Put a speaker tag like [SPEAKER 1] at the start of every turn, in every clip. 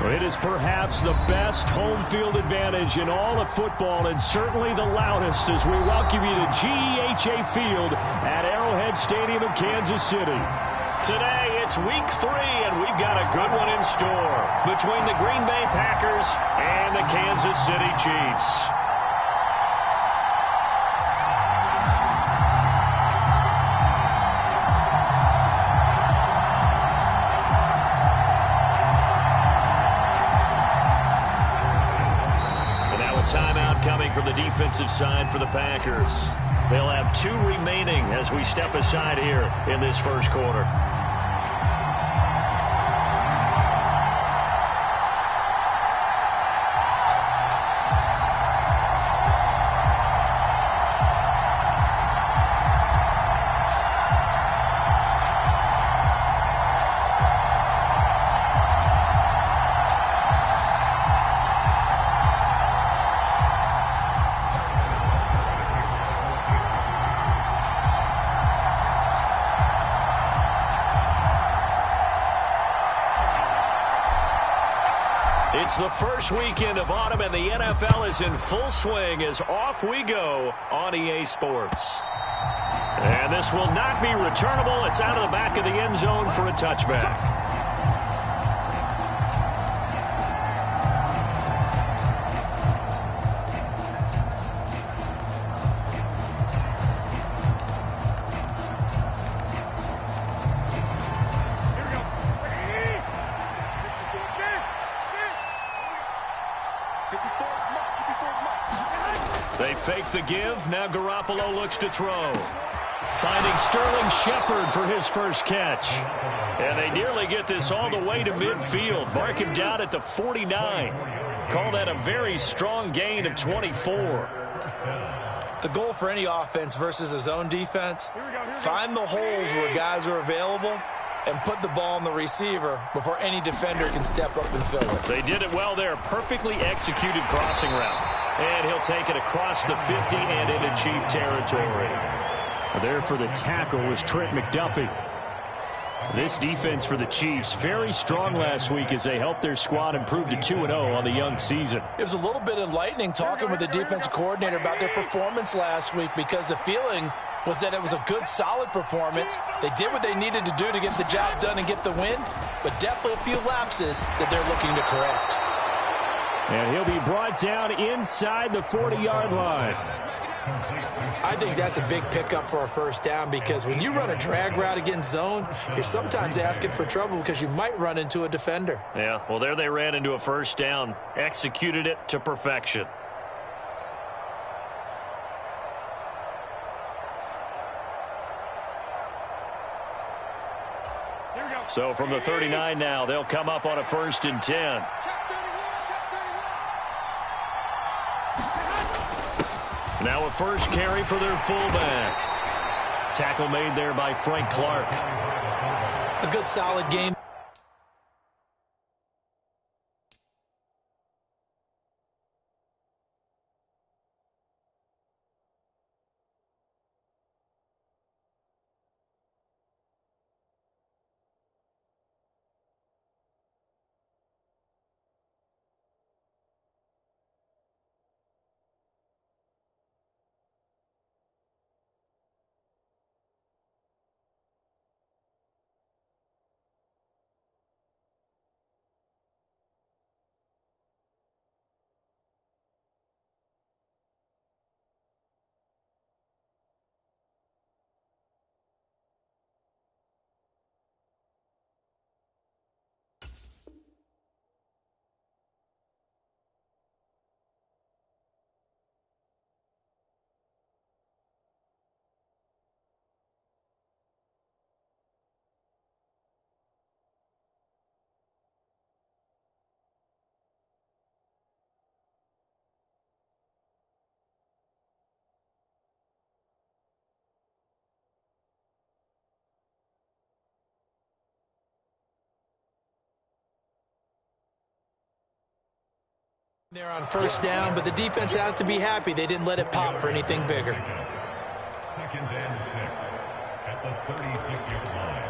[SPEAKER 1] It is perhaps the best home field advantage in all of football, and certainly the loudest, as we welcome you to GEHA Field at Arrowhead Stadium in Kansas City. Today, it's week 3, and we've got a good one in store between the Green Bay Packers and the Kansas City Chiefs. Timeout coming from the defensive side for the Packers. They'll have 2 remaining as we step aside here in this first quarter. It's the first weekend of autumn, and the NFL is in full swing as off we go on EA Sports. And this will not be returnable. It's out of the back of the end zone for a touchback. They fake the give. Now Garoppolo looks to throw. Finding Sterling Shepard for his first catch. And they nearly get this all the way to midfield. Mark him down at the 49. Call that a very strong gain of 24.
[SPEAKER 2] The goal for any offense versus a zone defense, find the holes where guys are available and put the ball on the receiver before any defender can step up and fill it.
[SPEAKER 1] They did it well there. Perfectly executed crossing route. And he'll take it across the 50 and into Chief territory. There for the tackle was Trent McDuffie. This defense for the Chiefs, very strong last week as they helped their squad improve to 2-0 on the young season.
[SPEAKER 2] It was a little bit enlightening talking with the defensive coordinator about their performance last week, because the feeling was that it was a good, solid performance. They did what they needed to do to get the job done and get the win, but definitely a few lapses that they're looking to correct.
[SPEAKER 1] And he'll be brought down inside the 40-yard line.
[SPEAKER 2] I think that's a big pickup for a first down, because when you run a drag route against zone, you're sometimes asking for trouble because you might run into a defender.
[SPEAKER 1] Yeah, well, there they ran into a first down, executed it to perfection. So from the 39 now, they'll come up on a 1st and 10. Now a first carry for their fullback. Tackle made there by Frank Clark.
[SPEAKER 2] A good, solid game. They're on first down, but the defense has to be happy they didn't let it pop for anything bigger.
[SPEAKER 3] 2nd and 6 at the 36-yard line.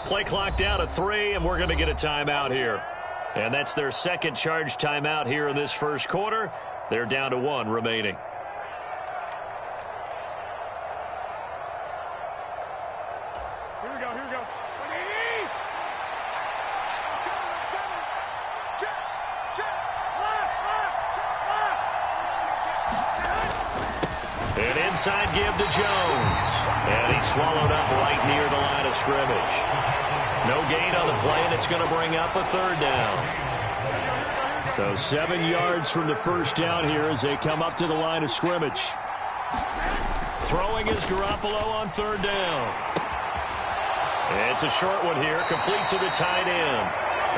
[SPEAKER 1] Play clock down to 3, and we're going to get a timeout here. And that's their second charge timeout here in this first quarter. They're down to 1 remaining.
[SPEAKER 4] Here we go, here we go.
[SPEAKER 1] An inside give to Jones. And he's swallowed up right near the line of scrimmage. No gain on the play, and it's going to bring up a 3rd down. So 7 yards from the first down here as they come up to the line of scrimmage. Throwing is Garoppolo on 3rd down. It's a short one here, complete to the tight end.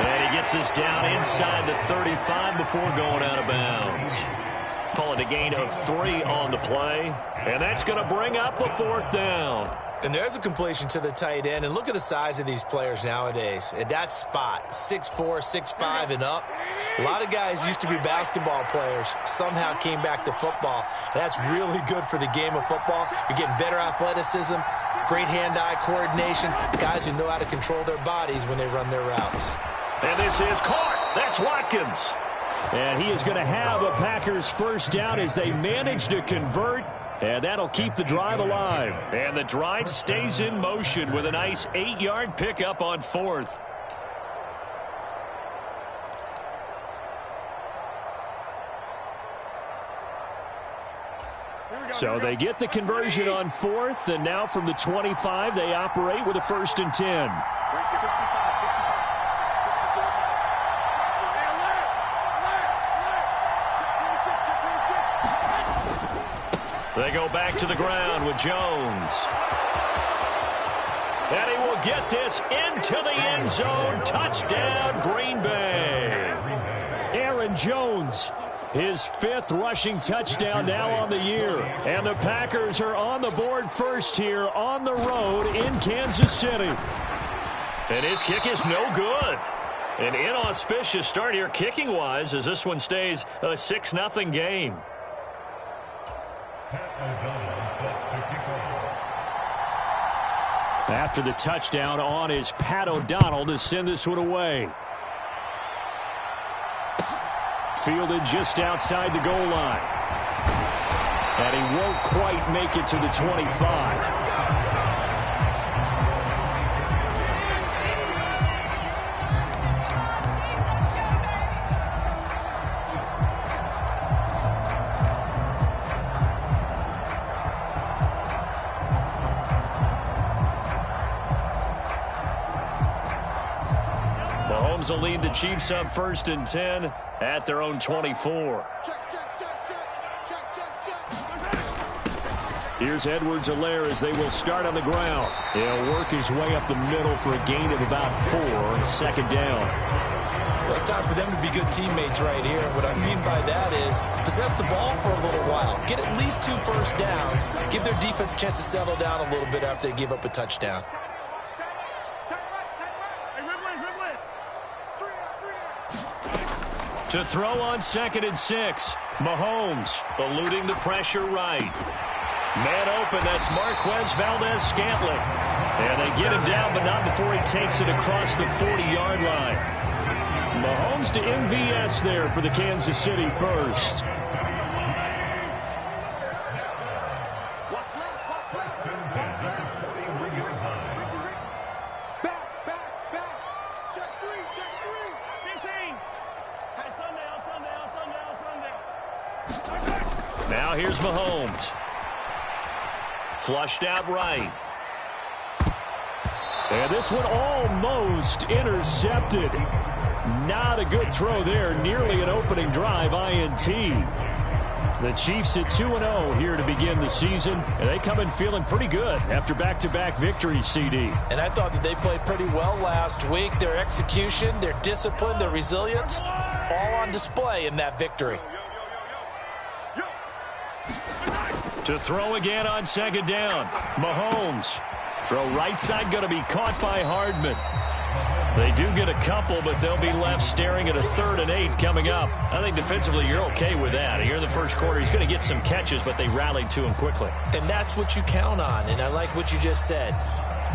[SPEAKER 1] And he gets this down inside the 35 before going out of bounds. Call it a gain of 3 on the play. And that's going to bring up a 4th down.
[SPEAKER 2] And there's a completion to the tight end. And look at the size of these players nowadays. At that spot, 6'4", 6'5", and up. A lot of guys used to be basketball players, somehow came back to football. And that's really good for the game of football. You're getting better athleticism, great hand-eye coordination, guys who know how to control their bodies when they run their routes.
[SPEAKER 1] And this is caught. That's Watkins. And he is going to have a Packers first down as they manage to convert. And that'll keep the drive alive. And the drive stays in motion with a nice 8-yard pickup on 4th. So they get the conversion on 4th, and now from the 25, they operate with a 1st and 10. They go back to the ground with Jones. And he will get this into the end zone. Touchdown, Green Bay. Aaron Jones, his 5th rushing touchdown now on the year. And the Packers are on the board first here on the road in Kansas City. And his kick is no good. An inauspicious start here kicking-wise as this one stays a 6-0 game. After the touchdown on is Pat O'Donnell to send this one away. Fielded just outside the goal line. And he won't quite make it to the 25. Mahomes will lead the Chiefs up 1st and 10 at their own 24. Here's Edwards-Helaire as they will start on the ground. He'll work his way up the middle for a gain of about 4, 2nd down.
[SPEAKER 2] Well, it's time for them to be good teammates right here. What I mean by that is possess the ball for a little while. Get at least 2 first downs. Give their defense a chance to settle down a little bit after they give up a touchdown.
[SPEAKER 1] To throw on 2nd and 6. Mahomes eluding the pressure right. Man open, that's Marquez Valdez-Scantling. And they get him down, but not before he takes it across the 40-yard line. Mahomes to MVS there for the Kansas City first. Now here's Mahomes. Flushed out right. And this one almost intercepted. Not a good throw there. Nearly an opening drive INT. The Chiefs at 2-0 here to begin the season. And they come in feeling pretty good after back-to-back victories, CD.
[SPEAKER 2] And I thought that they played pretty well last week. Their execution, their discipline, their resilience, all on display in that victory.
[SPEAKER 1] To throw again on 2nd down. Mahomes. Throw right side going to be caught by Hardman. They do get a couple, but they'll be left staring at a 3rd and 8 coming up. I think defensively you're okay with that. Here in the first quarter, he's going to get some catches, but they rallied to him quickly.
[SPEAKER 2] And that's what you count on, and I like what you just said.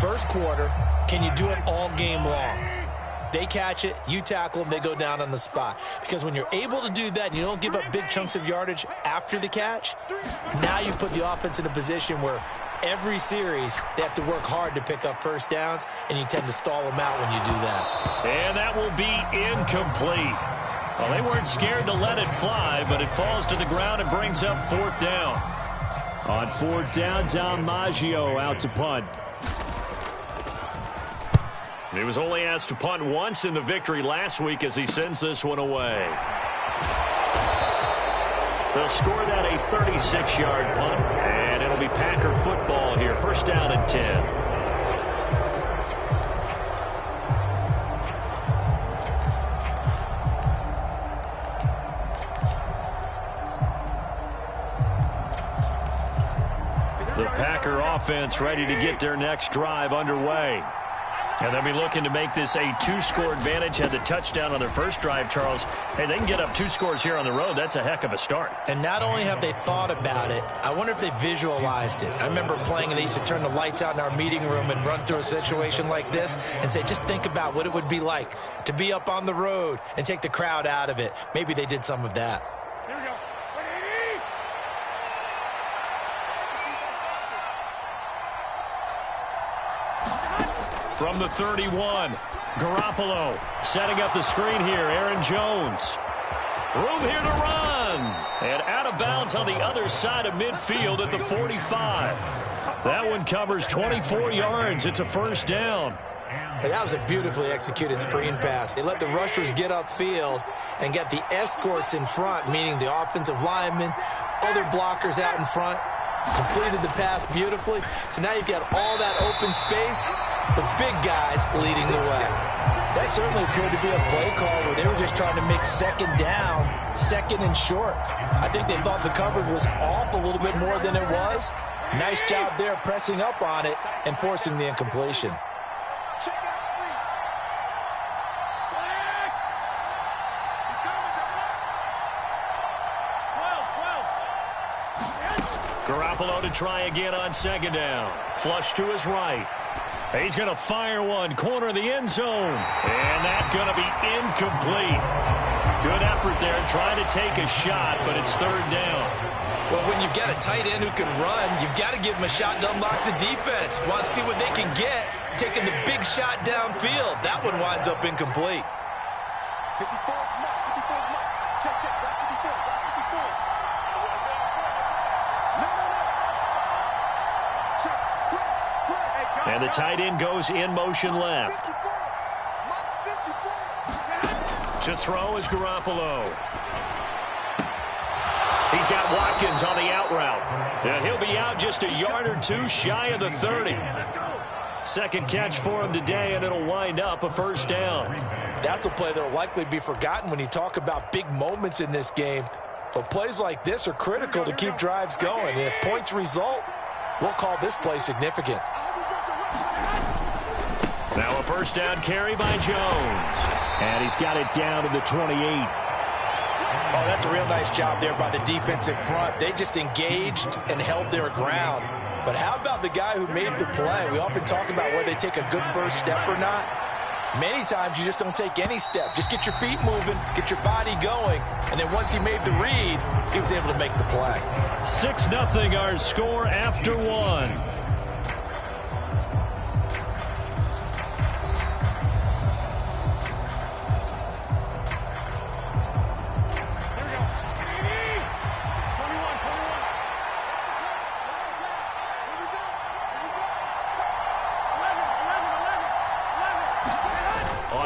[SPEAKER 2] First quarter, Can you do it all game long? They catch it, you tackle them, they go down on the spot. Because when you're able to do that and you don't give up big chunks of yardage after the catch, now you put the offense in a position where every series they have to work hard to pick up first downs, and you tend to stall them out when you do that.
[SPEAKER 1] And that will be incomplete. Well, they weren't scared to let it fly, but it falls to the ground and brings up fourth down. On fourth down, Dom Maggio out to punt. He was only asked to punt once in the victory last week as he sends this one away. They'll score that a 36-yard punt, and it'll be Packer football here. First down and 10. The Packer offense ready to get their next drive underway. And they'll be looking to make this a two-score advantage. Had the touchdown on their first drive, Charles. Hey, they can get up 2 scores here on the road. That's a heck of a start.
[SPEAKER 2] And not only have they thought about it, I wonder if they visualized it. I remember playing, and they used to turn the lights out in our meeting room and run through a situation like this and say, just think about what it would be like to be up on the road and take the crowd out of it. Maybe they did some of that.
[SPEAKER 4] Here we go.
[SPEAKER 1] From the 31, Garoppolo setting up the screen here. Aaron Jones. Room here to run. And out of bounds on the other side of midfield at the 45. That one covers 24 yards. It's a first down.
[SPEAKER 2] And that was a beautifully executed screen pass. They let the rushers get upfield and get the escorts in front, meaning the offensive linemen, other blockers out in front. Completed the pass beautifully. So now you've got all that open space, the big guys leading the way.
[SPEAKER 5] That certainly appeared to be a play call where they were just trying to make second down, second and short. I think they thought the coverage was off a little bit more than it was. Nice job there pressing up on it and forcing the incompletion.
[SPEAKER 1] Garoppolo to try again on second down. Flush to his right. He's going to fire one. Corner of the end zone. And that's going to be incomplete. Good effort there trying to take a shot, but it's third down.
[SPEAKER 2] Well, when you've got a tight end who can run, you've got to give him a shot to unlock the defense. Want to see what they can get, taking the big shot downfield. That one winds up incomplete.
[SPEAKER 4] 54, check, back 54.
[SPEAKER 1] And the tight end goes in motion left. To throw is Garoppolo. He's got Watkins on the out route. And he'll be out just a yard or two shy of the 30. Second catch for him today, and it'll wind up a first down.
[SPEAKER 2] That's a play that will likely be forgotten when you talk about big moments in this game. But plays like this are critical to keep drives going. And if points result, we'll call this play significant.
[SPEAKER 1] Now a first down carry by Jones. And he's got it down to the 28.
[SPEAKER 2] Oh, that's a real nice job there by the defensive front. They just engaged and held their ground. But how about the guy who made the play? We often talk about whether they take a good first step or not. Many times you just don't take any step. Just get your feet moving, get your body going, and then once he made the read, he was able to make the play.
[SPEAKER 1] 6-0 our score after one.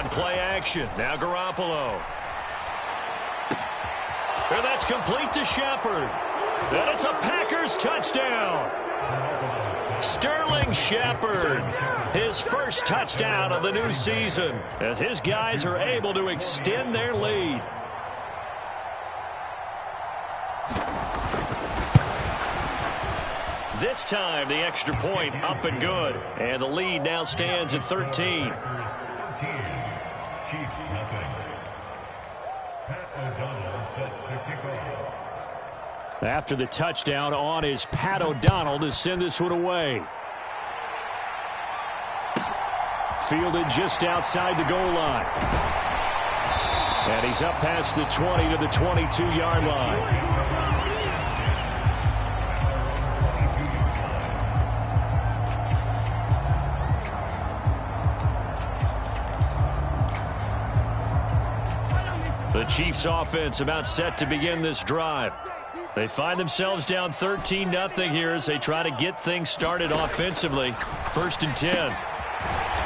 [SPEAKER 1] Play action. Now Garoppolo. And that's complete to Shepard. And it's a Packers touchdown. Sterling Shepard. His first touchdown of the new season as his guys are able to extend their lead. This time the extra point up and good. And the lead now stands at 13. After the touchdown on is Pat O'Donnell to send this one away. fielded just outside the goal line. And he's up past the 20 to the 22-yard line. The Chiefs offense about set to begin this drive. They find themselves down 13-0 here as they try to get things started offensively. 1st and 10.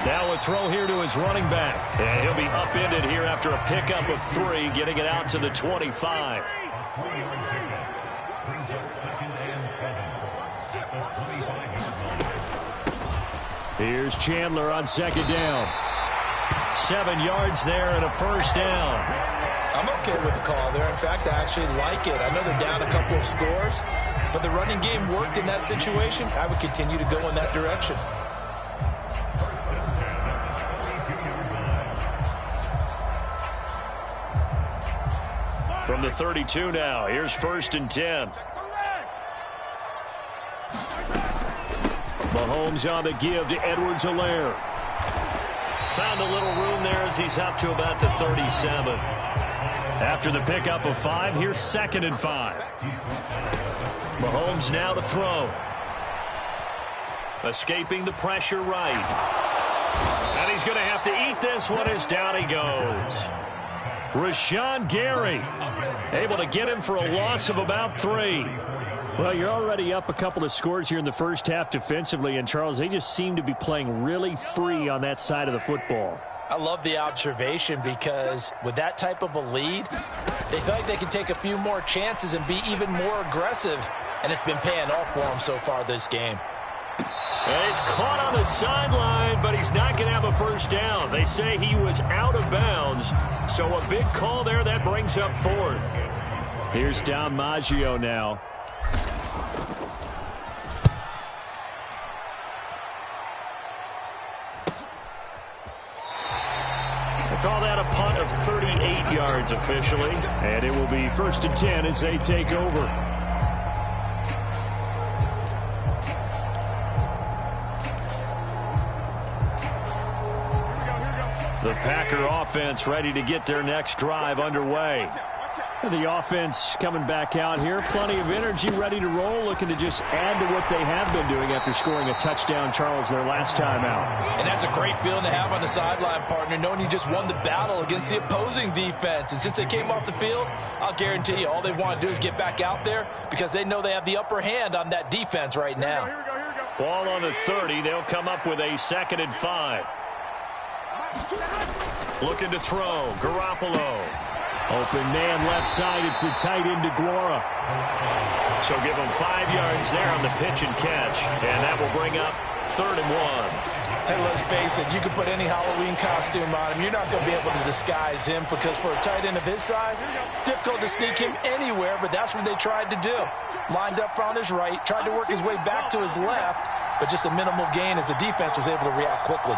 [SPEAKER 1] Now a throw here to his running back. And he'll be upended here after a pickup of 3, getting it out to the 25. Here's Chandler on 2nd down. 7 yards there and a 1st down.
[SPEAKER 2] I'm okay with the call there. In fact, I actually like it. I know they're down a couple of scores, but the running game worked in that situation. I would continue to go in that direction.
[SPEAKER 1] From the 32 now, here's 1st and 10. Mahomes on the give to Edwards-Helaire. Found a little room there as he's up to about the 37. After the pickup of 5, here's 2nd and 5. Mahomes now to throw. Escaping the pressure right. And he's going to have to eat this one as down he goes. Rashawn Gary able to get him for a loss of about 3. Well, you're already up a couple of scores here in the first half defensively, and Charles, they just seem to be playing really free on that side of the football.
[SPEAKER 2] I love the observation because with that type of a lead, they feel like they can take a few more chances and be even more aggressive, and it's been paying off for them so far this game.
[SPEAKER 1] And he's caught on the sideline, but he's not going to have a 1st down. They say he was out of bounds, so a big call there that brings up 4th. Here's Dom Maggio now. Call that a punt of 38 yards officially. And it will be 1st and 10 as they take over. The Packer offense ready to get their next drive underway. The offense coming back out here. Plenty of energy, ready to roll, looking to just add to what they have been doing after scoring a touchdown, Charles, their last time out.
[SPEAKER 2] And that's a great feeling to have on the sideline, partner, knowing you just won the battle against the opposing defense. And since they came off the field, I'll guarantee you all they want to do is get back out there because they know they have the upper hand on that defense right now.
[SPEAKER 1] Ball on the 30. They'll come up with a 2nd and 5. Looking to throw. Garoppolo. Open man left side. It's the tight end DeGuara. So give him 5 yards there on the pitch and catch. And that will bring up 3rd and 1.
[SPEAKER 2] Hey, let's face it, you can put any Halloween costume on him. You're not going to be able to disguise him because for a tight end of his size, difficult to sneak him anywhere, but that's what they tried to do. Lined up on his right, tried to work his way back to his left, but just a minimal gain as the defense was able to react quickly.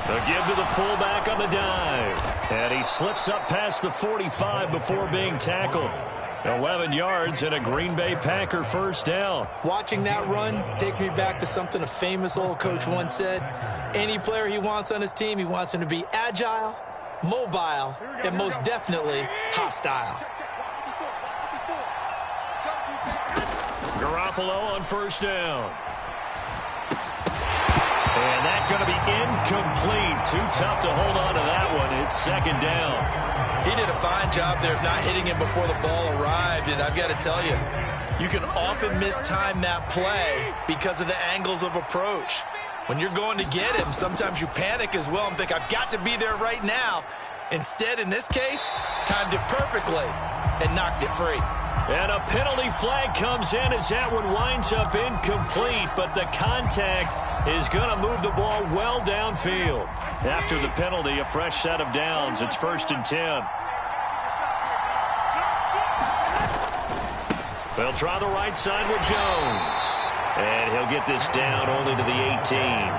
[SPEAKER 1] A give to the fullback on the dive. And he slips up past the 45 before being tackled. 11 yards and a Green Bay Packer 1st down.
[SPEAKER 5] Watching that run takes me back to something a famous old coach once said. Any player he wants on his team, he wants him to be agile, mobile, and most definitely hostile.
[SPEAKER 1] Garoppolo on 1st down. And that's going to be incomplete. Too tough to hold on to that one. It's 2nd down.
[SPEAKER 2] He did a fine job there of not hitting him before the ball arrived. And I've got to tell you, you can often mistime that play because of the angles of approach. When you're going to get him, sometimes you panic as well and think, I've got to be there right now. Instead, in this case, timed it perfectly and knocked it free.
[SPEAKER 1] And a penalty flag comes in as that one winds up incomplete, but the contact is going to move the ball well downfield. After the penalty, a fresh set of downs. It's 1st and 10. They'll try the right side with Jones. And he'll get this down only to the 18.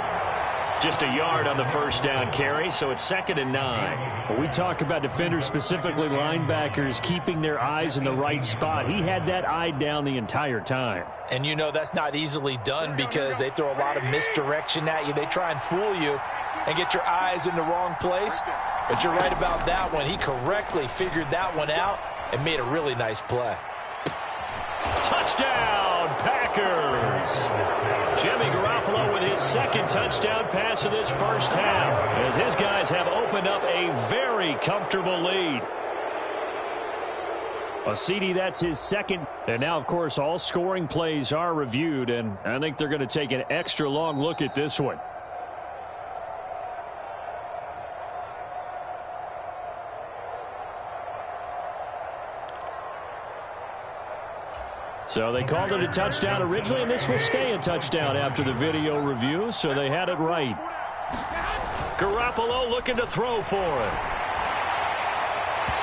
[SPEAKER 1] Just a yard on the first down carry, so it's 2nd and 9.
[SPEAKER 5] Well, we talk about defenders, specifically linebackers, keeping their eyes in the right spot. He had that eye down the entire time.
[SPEAKER 2] And you know that's not easily done because they throw a lot of misdirection at you. They try and fool you and get your eyes in the wrong place. But you're right about that one. He correctly figured that one out and made a really nice play.
[SPEAKER 1] Touchdown, Packers! Jimmy Garoppolo with his 2nd touchdown pass of this first half, as his guys have opened up a very comfortable lead.
[SPEAKER 5] Well, CD, that's his 2nd. And now, of course, all scoring plays are reviewed, and I think they're going to take an extra long look at this one. So they called it a touchdown originally, and this will stay a touchdown after the video review, so they had it right.
[SPEAKER 1] Garoppolo looking to throw for it.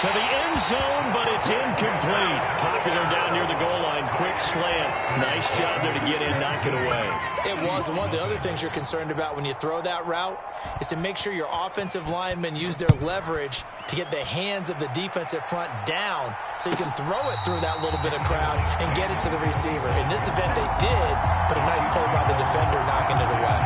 [SPEAKER 1] To the end zone, but it's incomplete. Popular down near the goal line. Quick slant. Nice job there to get in, knock it away.
[SPEAKER 2] It was. And one of the other things you're concerned about when you throw that route is to make sure your offensive linemen use their leverage to get the hands of the defensive front down so you can throw it through that little bit of crowd and get it to the receiver. In this event, they did, but a nice play by the defender knocking it away.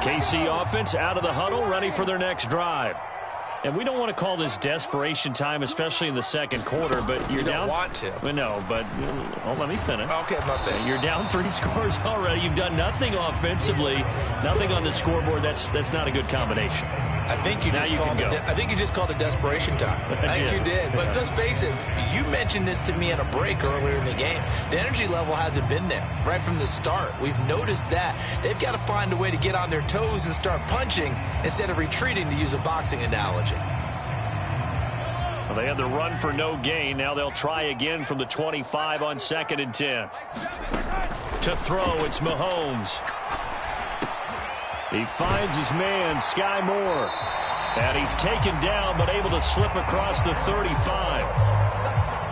[SPEAKER 1] KC offense out of the huddle, ready for their next drive. And we don't want to call this desperation time, especially in the second quarter, but you're down.
[SPEAKER 2] You don't want to.
[SPEAKER 1] Well, no, but let me finish.
[SPEAKER 2] Okay, my bad.
[SPEAKER 1] You're down 3 scores already. You've done nothing offensively, nothing on the scoreboard. That's not a good combination.
[SPEAKER 2] I think you just called it desperation time. I think you did. But let's face it, you mentioned this to me in a break earlier in the game. The energy level hasn't been there right from the start. We've noticed that. They've got to find a way to get on their toes and start punching instead of retreating, to use a boxing analogy.
[SPEAKER 1] Well, they had the run for no gain. Now they'll try again from the 25 on 2nd and 10. To throw, it's Mahomes. He finds his man, Sky Moore. And he's taken down, but able to slip across the 35.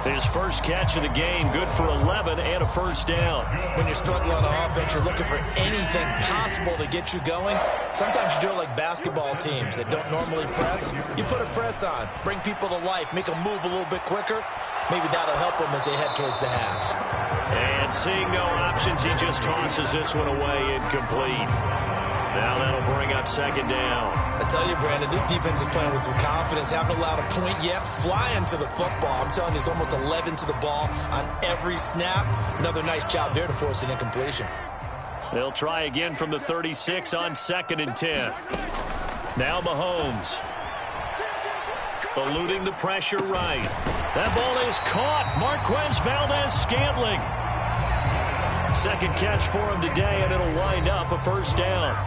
[SPEAKER 1] His first catch of the game, good for 11 and a first down.
[SPEAKER 2] When you're struggling on offense, you're looking for anything possible to get you going. Sometimes you do it like basketball teams that don't normally press. You put a press on, bring people to life, make them move a little bit quicker. Maybe that'll help them as they head towards the half.
[SPEAKER 1] And seeing no options, he just tosses this one away, incomplete. Now that'll bring up 2nd down.
[SPEAKER 2] I tell you, Brandon, this defense is playing with some confidence. Haven't allowed a point yet. Flying to the football. I'm telling you, it's almost 11 to the ball on every snap. Another nice job there to force an incompletion.
[SPEAKER 1] They'll try again from the 36 on 2nd and 10. Now Mahomes. Eluding the pressure right. That ball is caught. Marquez Valdez-Scantling. Second catch for him today, and it'll wind up a first down.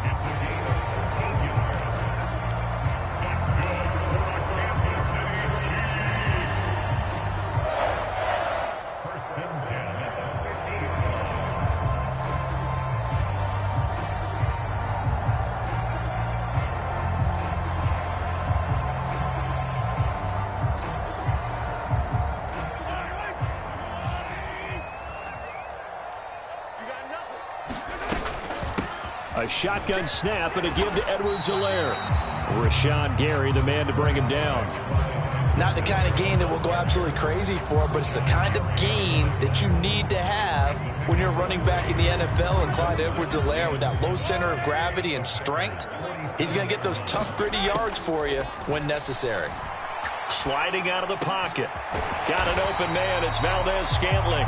[SPEAKER 1] A shotgun snap and a give to Edwards-Helaire. Rashawn Gary, the man to bring him down.
[SPEAKER 2] Not the kind of game that we'll go absolutely crazy for, but it's the kind of game that you need to have when you're running back in the NFL. And Clyde Edwards-Helaire, with that low center of gravity and strength, he's going to get those tough, gritty yards for you when necessary.
[SPEAKER 1] Sliding out of the pocket. Got an open man. It's Valdez-Scantling.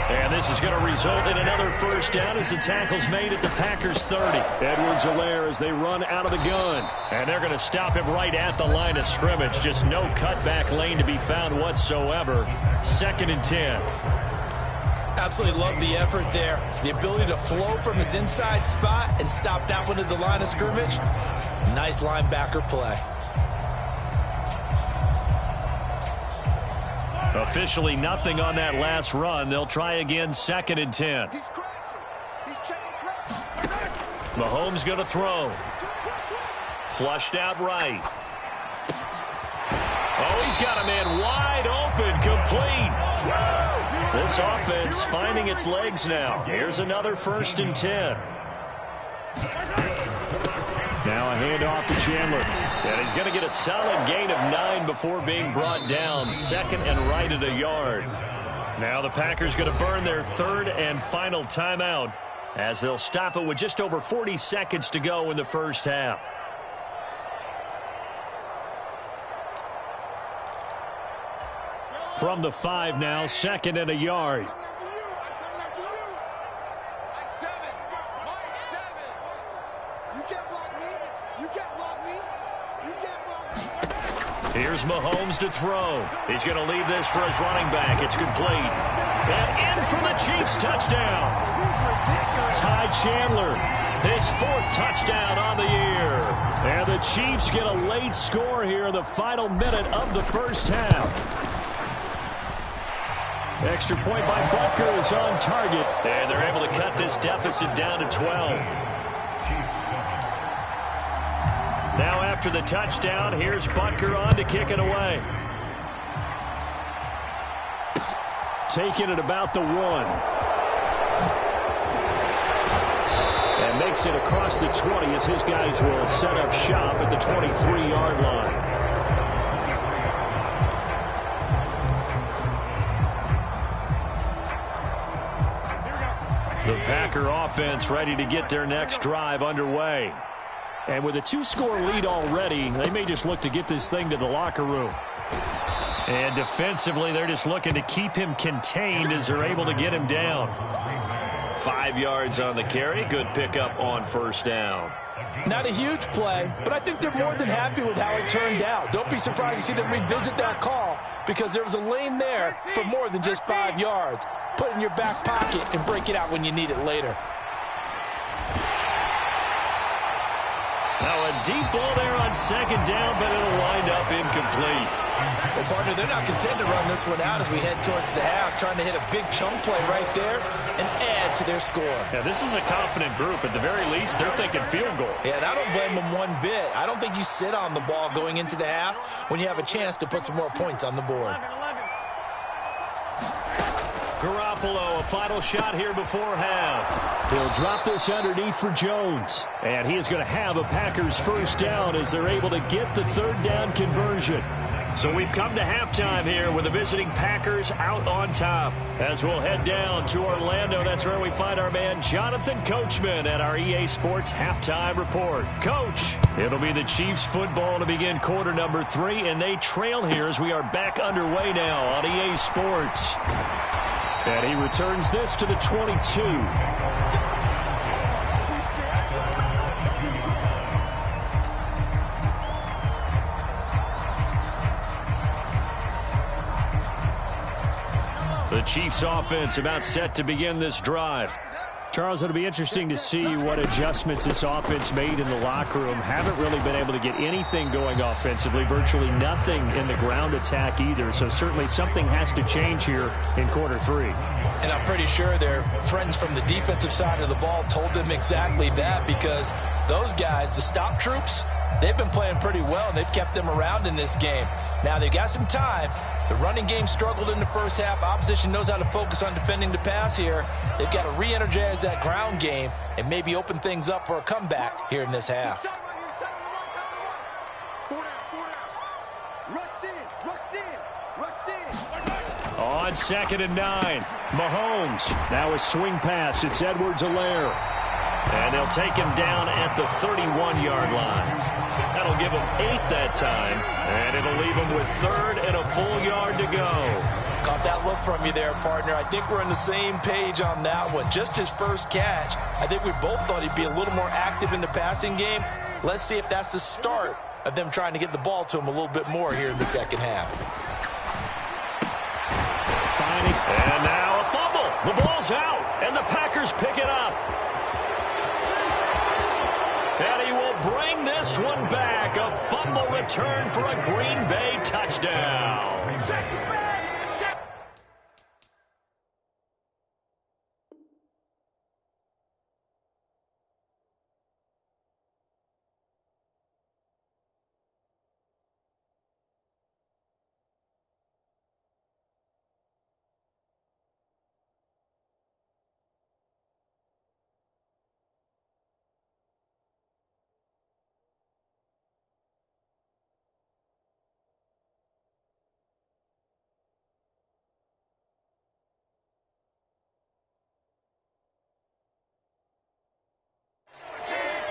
[SPEAKER 1] And this is going to result in another first down as the tackle's made at the Packers 30. Edwards-Helaire as they run out of the gun. And they're going to stop him right at the line of scrimmage. Just no cutback lane to be found whatsoever. 2nd and 10.
[SPEAKER 2] Absolutely love the effort there. The ability to flow from his inside spot and stop that one at the line of scrimmage. Nice linebacker play.
[SPEAKER 1] Officially nothing on that last run. They'll try again 2nd and 10. Mahomes going to throw. flushed out right. Oh, he's got a man wide open, complete. This offense finding its legs now. Here's another 1st and 10. Now a handoff to Chandler. And he's going to get a solid gain of 9 before being brought down. 2nd and right at a yard. Now the Packers going to burn their 3rd and final timeout as they'll stop it with just over 40 seconds to go in the first half. From the 5 now, 2nd and a yard. Here's Mahomes to throw. He's going to leave this for his running back. It's complete. And in for the Chiefs touchdown. Ty Chandler, his 4th touchdown on the year. And the Chiefs get a late score here in the final minute of the first half. Extra point by Butker is on target. And they're able to cut this deficit down to 12. Now after the touchdown, here's Butker on to kick it away. Taking it about the 1. And makes it across the 20 as his guys will set up shop at the 23-yard line. The Packer offense ready to get their next drive underway. And with a 2-score lead already, they may just look to get this thing to the locker room. And defensively, they're just looking to keep him contained as they're able to get him down. 5 yards on the carry. Good pickup on 1st down.
[SPEAKER 2] Not a huge play, but I think they're more than happy with how it turned out. Don't be surprised to see them revisit that call because there was a lane there for more than just 5 yards. Put it in your back pocket and break it out when you need it later.
[SPEAKER 1] Now a deep ball there on 2nd down, but it'll wind up incomplete.
[SPEAKER 5] Well, partner, they're not content to run this one out as we head towards the half, trying to hit a big chunk play right there and add to their score.
[SPEAKER 1] Yeah, this is a confident group. At the very least, they're thinking field goal.
[SPEAKER 5] Yeah, and I don't blame them one bit. I don't think you sit on the ball going into the half when you have a chance to put some more points on the board.
[SPEAKER 1] Garoppolo, a final shot here before half. He'll drop this underneath for Jones. And he is going to have a Packers 1st down as they're able to get the 3rd down conversion. So we've come to halftime here with the visiting Packers out on top. As we'll head down to Orlando, that's where we find our man Jonathan Coachman at our EA Sports Halftime Report. Coach, it'll be the Chiefs football to begin quarter number 3, and they trail here as we are back underway now on EA Sports. And he returns this to the 22. The Chiefs offense about set to begin this drive. Charles, it'll be interesting to see what adjustments this offense made in the locker room. Haven't really been able to get anything going offensively, virtually nothing in the ground attack either. So certainly something has to change here in quarter 3.
[SPEAKER 2] And I'm pretty sure their friends from the defensive side of the ball told them exactly that because those guys, the stop troops, they've been playing pretty well, and they've kept them around in this game. Now, they've got some time. The running game struggled in the first half. Opposition knows how to focus on defending the pass here. They've got to re-energize that ground game and maybe open things up for a comeback here in this half.
[SPEAKER 1] On 2nd and 9, Mahomes. Now a swing pass. It's Edwards-Helaire. And they'll take him down at the 31-yard line. That'll give him 8 that time. And it'll leave him with 3rd and a full yard to go.
[SPEAKER 2] Caught that look from you there, partner. I think we're on the same page on that one. Just his first catch. I think we both thought he'd be a little more active in the passing game. Let's see if that's the start of them trying to get the ball to him a little bit more here in the second half.
[SPEAKER 1] And now a fumble. The ball's out, and the Packers pick it up. And he will bring this one back. A fumble return for a Green Bay touchdown.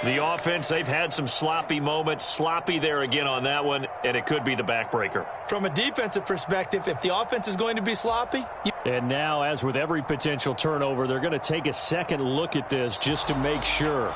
[SPEAKER 1] The offense, they've had some sloppy moments. Sloppy there again on that one, and it could be the backbreaker.
[SPEAKER 5] From a defensive perspective, if the offense is going to be sloppy.
[SPEAKER 1] And now, as with every potential turnover, they're going to take a second look at this just to make sure.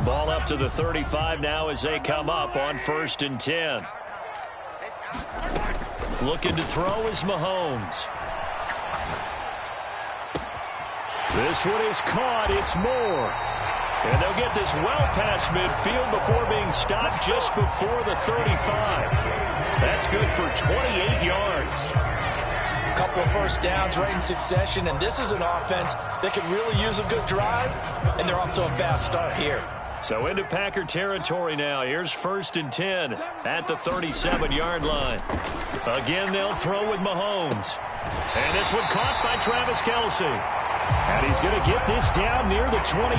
[SPEAKER 1] Ball up to the 35 now as they come up on 1st and 10. Looking to throw is Mahomes. This one is caught. It's Moore. And they'll get this well past midfield before being stopped just before the 35. That's good for 28 yards.
[SPEAKER 5] A couple of first downs right in succession, and this is an offense that could really use a good drive, and they're off to a fast start here.
[SPEAKER 1] So into Packer territory now. Here's 1st and 10 at the 37-yard line. Again, they'll throw with Mahomes. And this one caught by Travis Kelce. And he's going to get this down near the 25.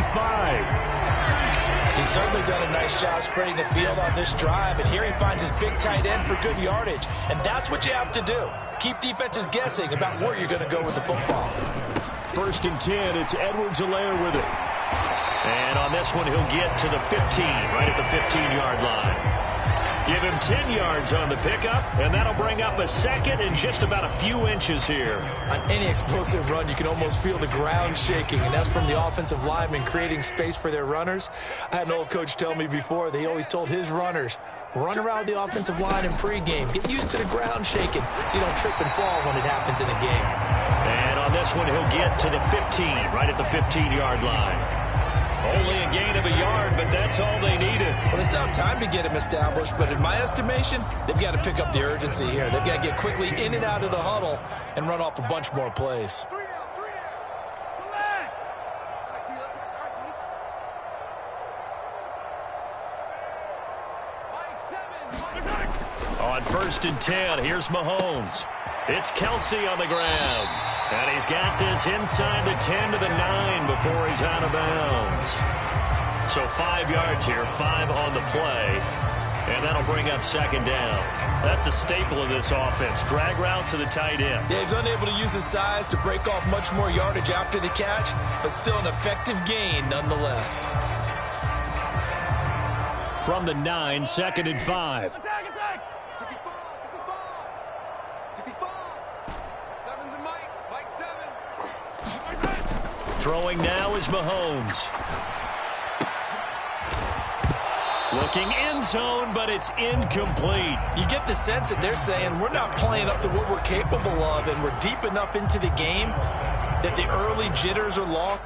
[SPEAKER 5] He's certainly done a nice job spreading the field on this drive, and here he finds his big tight end for good yardage. And that's what you have to do. Keep defenses guessing about where you're going to go with the football.
[SPEAKER 1] 1st and 10, it's Edwards-Helaire with it. And on this one, he'll get to the 15, right at the 15-yard line. Give him 10 yards on the pickup, and that'll bring up a second and just about a few inches here.
[SPEAKER 5] On any explosive run, you can almost feel the ground shaking, and that's from the offensive linemen creating space for their runners. I had an old coach tell me before, they always told his runners, run around the offensive line in pregame. Get used to the ground shaking so you don't trip and fall when it happens in a game.
[SPEAKER 1] And on this one, he'll get to the 15, right at the 15-yard line. Only a gain of a yard, but that's all they needed.
[SPEAKER 5] Well, they still have time to get him established, but in my estimation, they've got to pick up the urgency here. They've got to get quickly in and out of the huddle and run off a bunch more plays.
[SPEAKER 1] On 1st and 10, here's Mahomes. It's Kelce on the ground. And he's got this inside the 10 to the 9 before he's out of bounds. So 5 yards here, 5 on the play. And that'll bring up 2nd down. That's a staple of this offense. Drag route to the tight end.
[SPEAKER 5] Yeah, he's unable to use his size to break off much more yardage after the catch, but still an effective gain nonetheless.
[SPEAKER 1] From the 9, 2nd and 5. Throwing now is Mahomes. Looking end zone, but it's incomplete.
[SPEAKER 5] You get the sense that they're saying we're not playing up to what we're capable of, and we're deep enough into the game that the early jitters are long.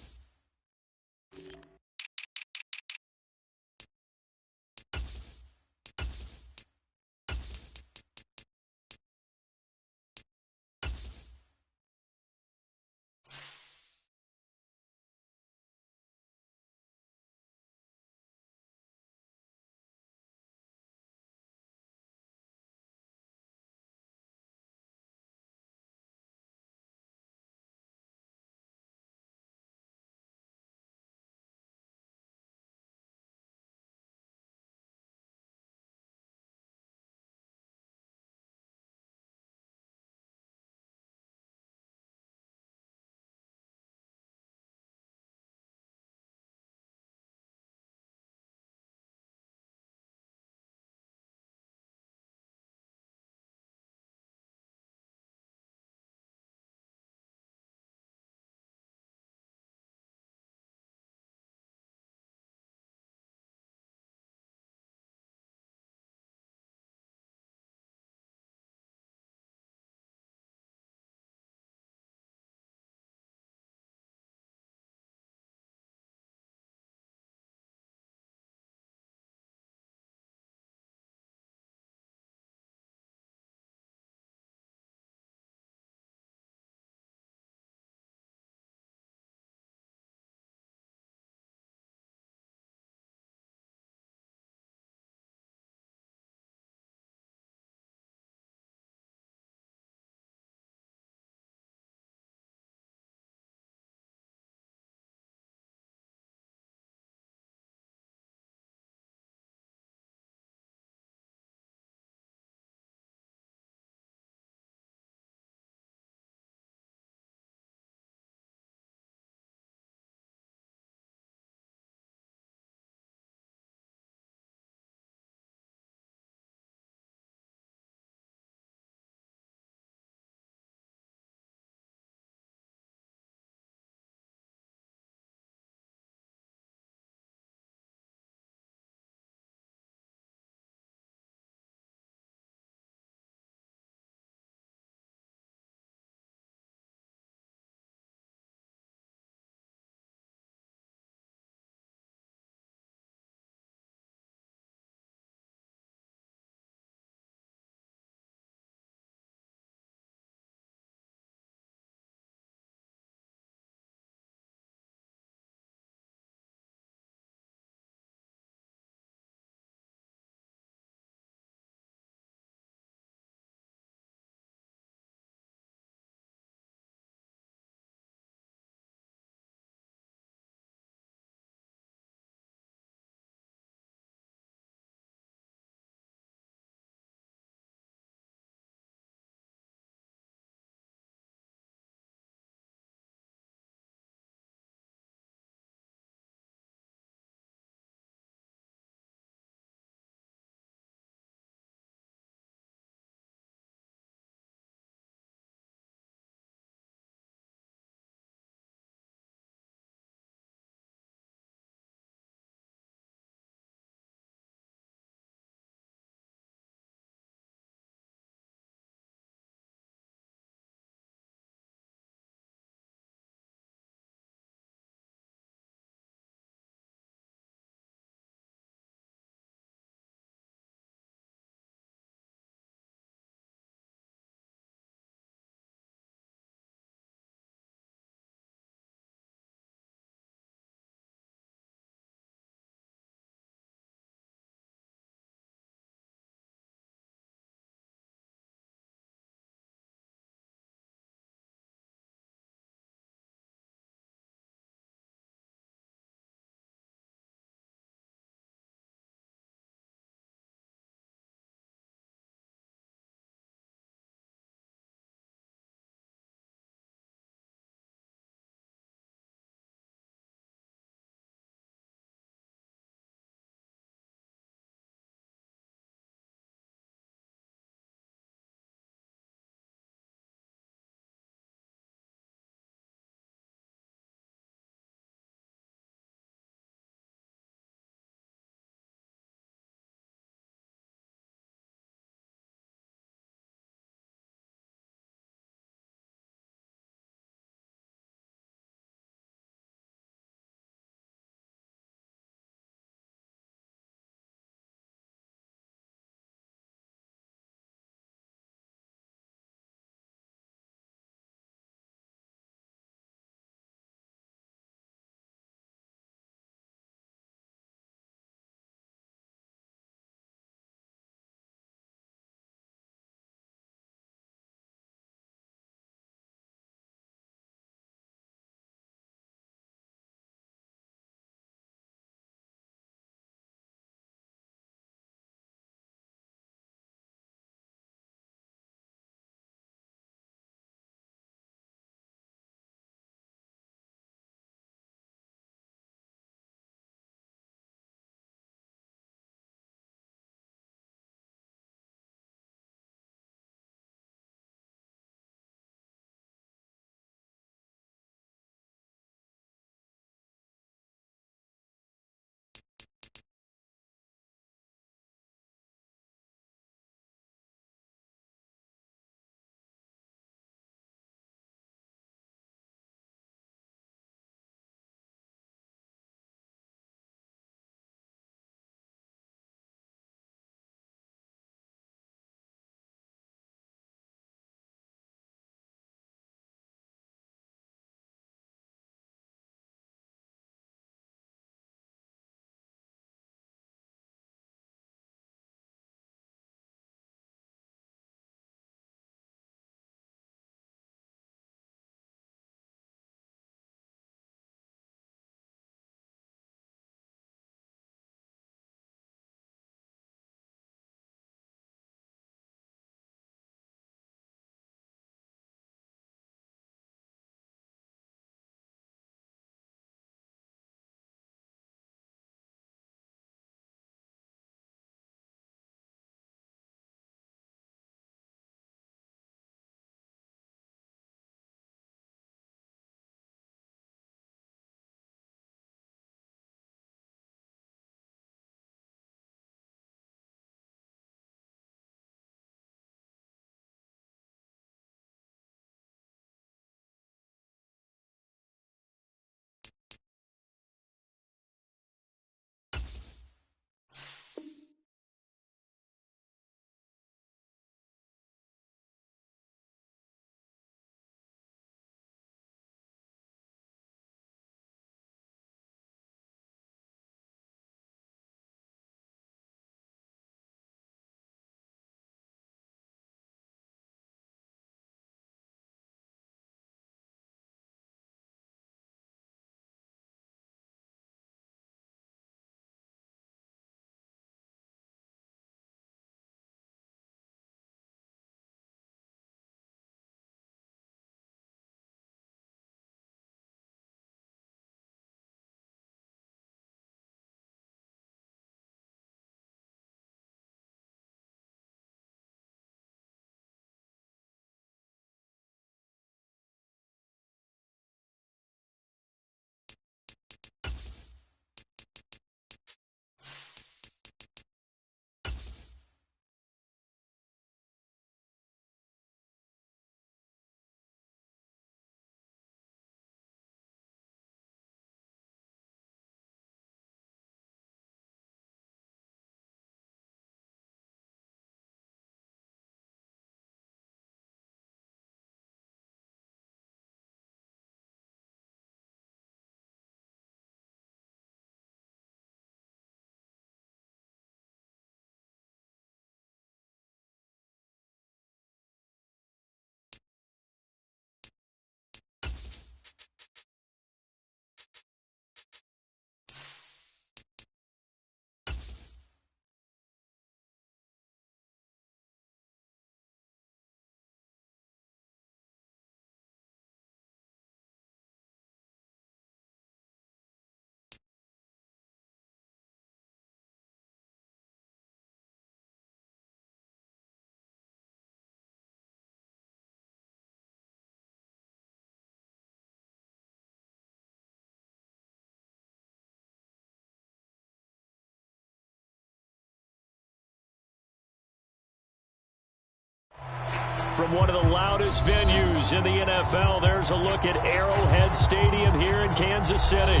[SPEAKER 1] from one of the loudest venues in the NFL. There's a look at Arrowhead Stadium here in Kansas City.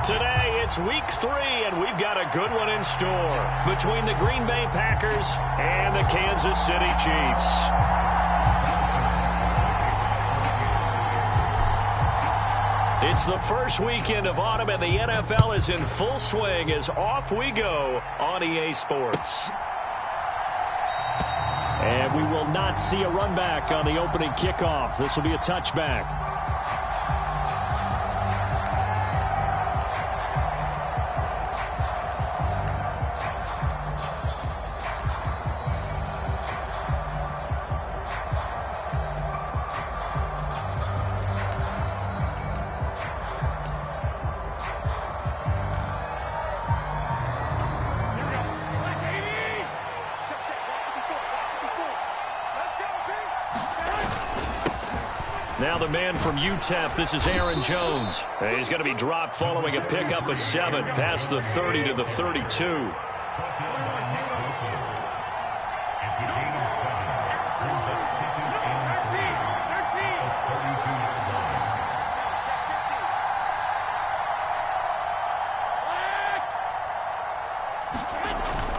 [SPEAKER 1] Today, it's week 3, and we've got a good one in store between the Green Bay Packers and the Kansas City Chiefs. It's the first weekend of autumn, and the NFL is in full swing as off we go on EA Sports. And we will not see a run back on the opening kickoff. This will be a touchback. Now the man from UTEP, this is Aaron Jones. He's going to be dropped following a pickup of 7 past the 30 to the 32.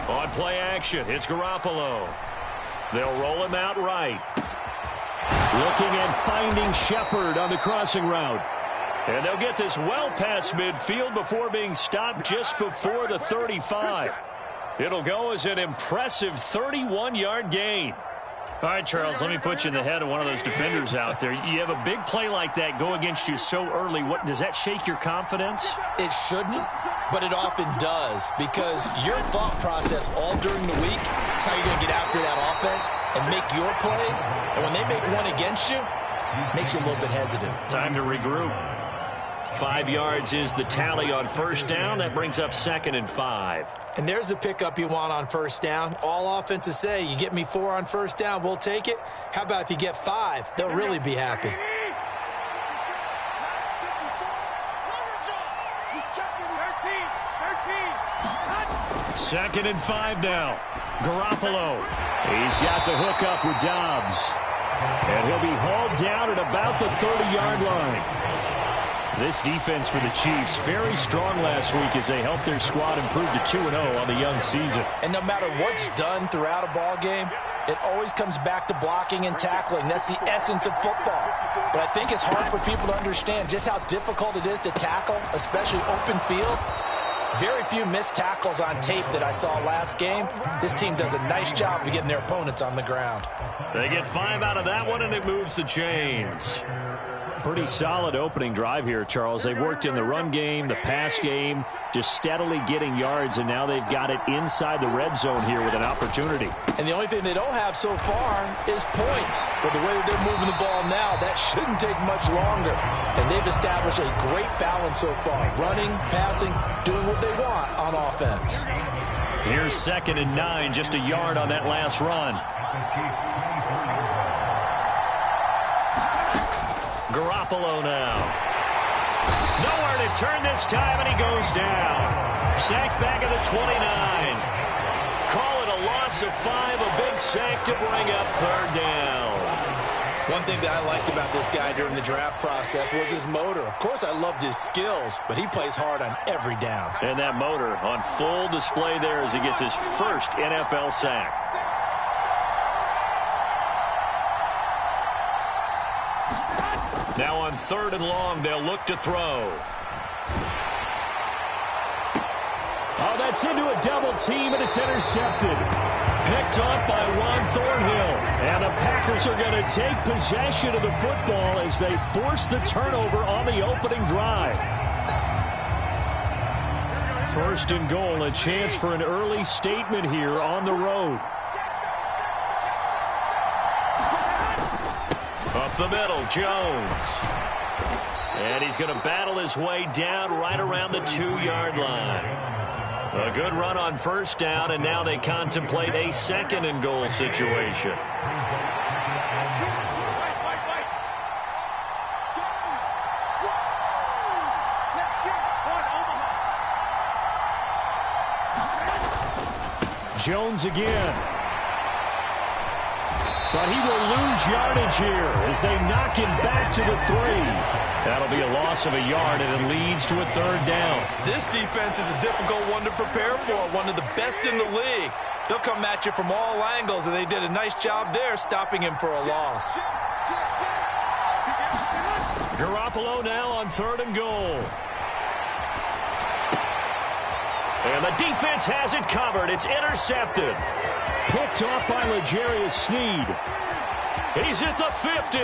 [SPEAKER 1] On play action, it's Garoppolo. They'll roll him out right. Looking and finding Shepard on the crossing route. And they'll get this well past midfield before being stopped just before the 35. It'll go as an impressive 31-yard gain. All right, Charles, let me put you in the head of one of those defenders out there. You have a big play like that go against you so early. What does that shake your confidence?
[SPEAKER 2] It shouldn't, but it often does, because your thought process all during the week is how you're going to get after that offense and make your plays. And when they make one against you, it makes you a little bit hesitant.
[SPEAKER 1] Time to regroup. 5 yards is the tally on first down. That brings up 2nd and 5.
[SPEAKER 2] And there's the pickup you want on first down. All offenses say, you get me 4 on first down, we'll take it. How about if you get 5? They'll really be happy.
[SPEAKER 1] Second and 5 now. Garoppolo. He's got the hook up with Dobbs. And he'll be hauled down at about the 30-yard line. This defense for the Chiefs, very strong last week as they helped their squad improve to 2-0 on the young season.
[SPEAKER 2] And no matter what's done throughout a ball game, it always comes back to blocking and tackling. That's the essence of football. But I think it's hard for people to understand just how difficult it is to tackle, especially open field. Very few missed tackles on tape that I saw last game. This team does a nice job of getting their opponents on the ground.
[SPEAKER 1] They get 5 out of that one, and it moves the chains. Pretty solid opening drive here, Charles. They've worked in the run game, the pass game, just steadily getting yards, and now they've got it inside the red zone here with an opportunity.
[SPEAKER 2] And the only thing they don't have so far is points. But the way that they're moving the ball now, that shouldn't take much longer. And they've established a great balance so far. Running, passing, doing what they want on offense.
[SPEAKER 1] Here's 2nd and 9, just a yard on that last run. Garoppolo now. Nowhere to turn this time, and he goes down. Sacked back at the 29. Call it a loss of 5, a big sack to bring up 3rd down.
[SPEAKER 2] One thing that I liked about this guy during the draft process was his motor. Of course, I loved his skills, but he plays hard on every down.
[SPEAKER 1] And that motor on full display there as he gets his first NFL sack. Now on 3rd and long, they'll look to throw. Oh, that's into a double team, and it's intercepted. Picked off by Juan Thornhill. And the Packers are going to take possession of the football as they force the turnover on the opening drive. 1st and goal, a chance for an early statement here on the road. Up the middle, Jones. And he's going to battle his way down right around the 2-yard line. A good run on first down, and now they contemplate a 2nd and goal situation. Jones again. But he will lose yardage here as they knock him back to the 3. That'll be a loss of a yard, and it leads to a 3rd down.
[SPEAKER 2] This defense is a difficult one to prepare for, one of the best in the league. They'll come at you from all angles, and they did a nice job there stopping him for a loss.
[SPEAKER 1] Garoppolo now on 3rd and goal. And the defense has it covered. It's intercepted. Picked off by L'Jarius Sneed. He's at the 50,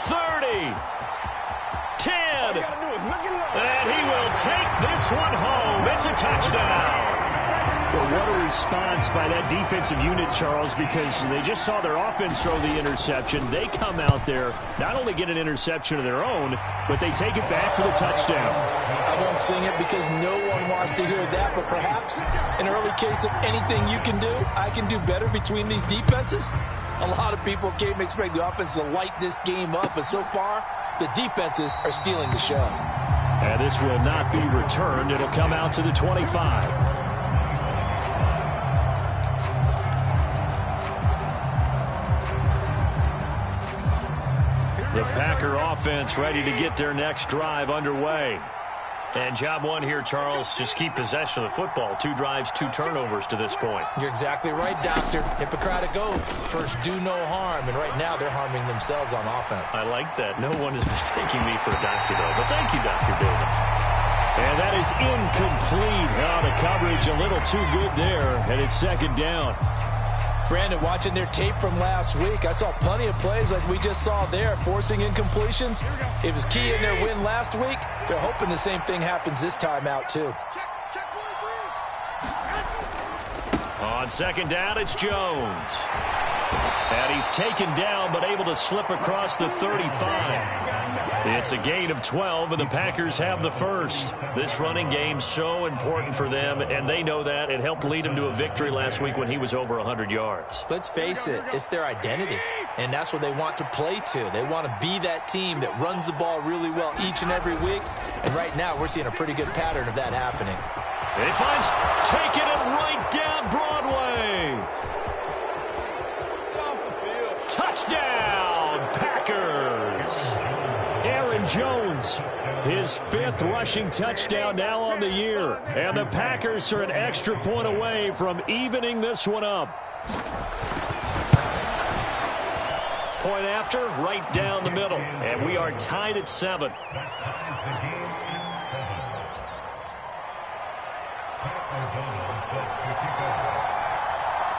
[SPEAKER 1] 30, 10, and he will take this one home. It's a touchdown. Well, what a response by that defensive unit, Charles, because they just saw their offense throw the interception. They come out there, not only get an interception of their own, but they take it back for the touchdown.
[SPEAKER 5] I won't sing it because no one wants to hear that, but perhaps an early case of anything you can do, I can do better between these defenses. A lot of people came expect the offense to light this game up, but so far, the defenses are stealing the show.
[SPEAKER 1] And this will not be returned. It'll come out to the 25. The Packer offense ready to get their next drive underway. And job one here, Charles, just keep possession of the football. 2 drives, 2 turnovers to this point.
[SPEAKER 2] You're exactly right, Doctor. Hippocratic oath. First, do no harm. And right now, they're harming themselves on offense.
[SPEAKER 1] I like that. No one is mistaking me for a doctor, though. But thank you, Dr. Davis. And that is incomplete. Oh, the coverage a little too good there. And it's 2nd down.
[SPEAKER 2] Brandon, watching their tape from last week, I saw plenty of plays like we just saw there, forcing incompletions. It was key in their win last week. They're hoping the same thing happens this time out, too.
[SPEAKER 1] On 2nd down, it's Jones. And he's taken down, but able to slip across the 35. It's a gain of 12, and the Packers have the first. This running game so important for them, and they know that. It helped lead him to a victory last week when he was over 100 yards.
[SPEAKER 2] Let's face it, it's their identity, and that's what they want to play to. They want to be that team that runs the ball really well each and every week, and right now we're seeing a pretty good pattern of that happening.
[SPEAKER 1] He finds taking it right down Broadway. Touchdown, Packers. Aaron Jones, his 5th rushing touchdown now on the year. And the Packers are an extra point away from evening this one up. Point after, right down the middle. And we are tied at 7.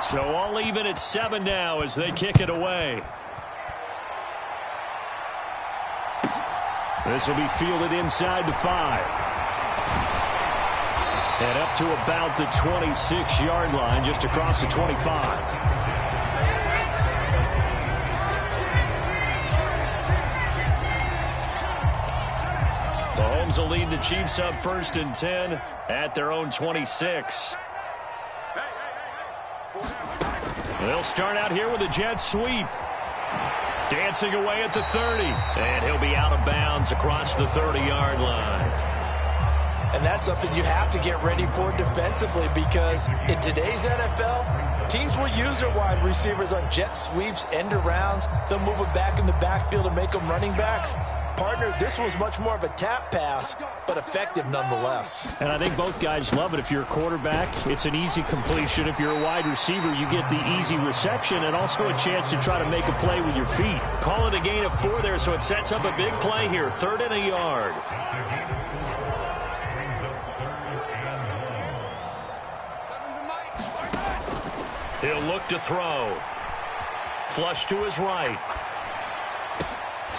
[SPEAKER 1] So all even at 7 now as they kick it away. This will be fielded inside the 5. And up to about the 26-yard line, just across the 25. Mahomes will lead the Chiefs up 1st and 10 at their own 26. They'll start out here with a jet sweep. Dancing away at the 30. And he'll be out of bounds across the 30-yard line.
[SPEAKER 2] And that's something you have to get ready for defensively because in today's NFL, teams will use their wide receivers on jet sweeps, end arounds. They'll move them back in the backfield and make them running backs. Partner, this was much more of a tap pass, but effective nonetheless.
[SPEAKER 1] And I think both guys love it. If you're a quarterback, it's an easy completion. If you're a wide receiver, you get the easy reception and also a chance to try to make a play with your feet. Call it a gain of 4 there, so it sets up a big play here. 3rd and a yard. He'll look to throw. Flush to his right.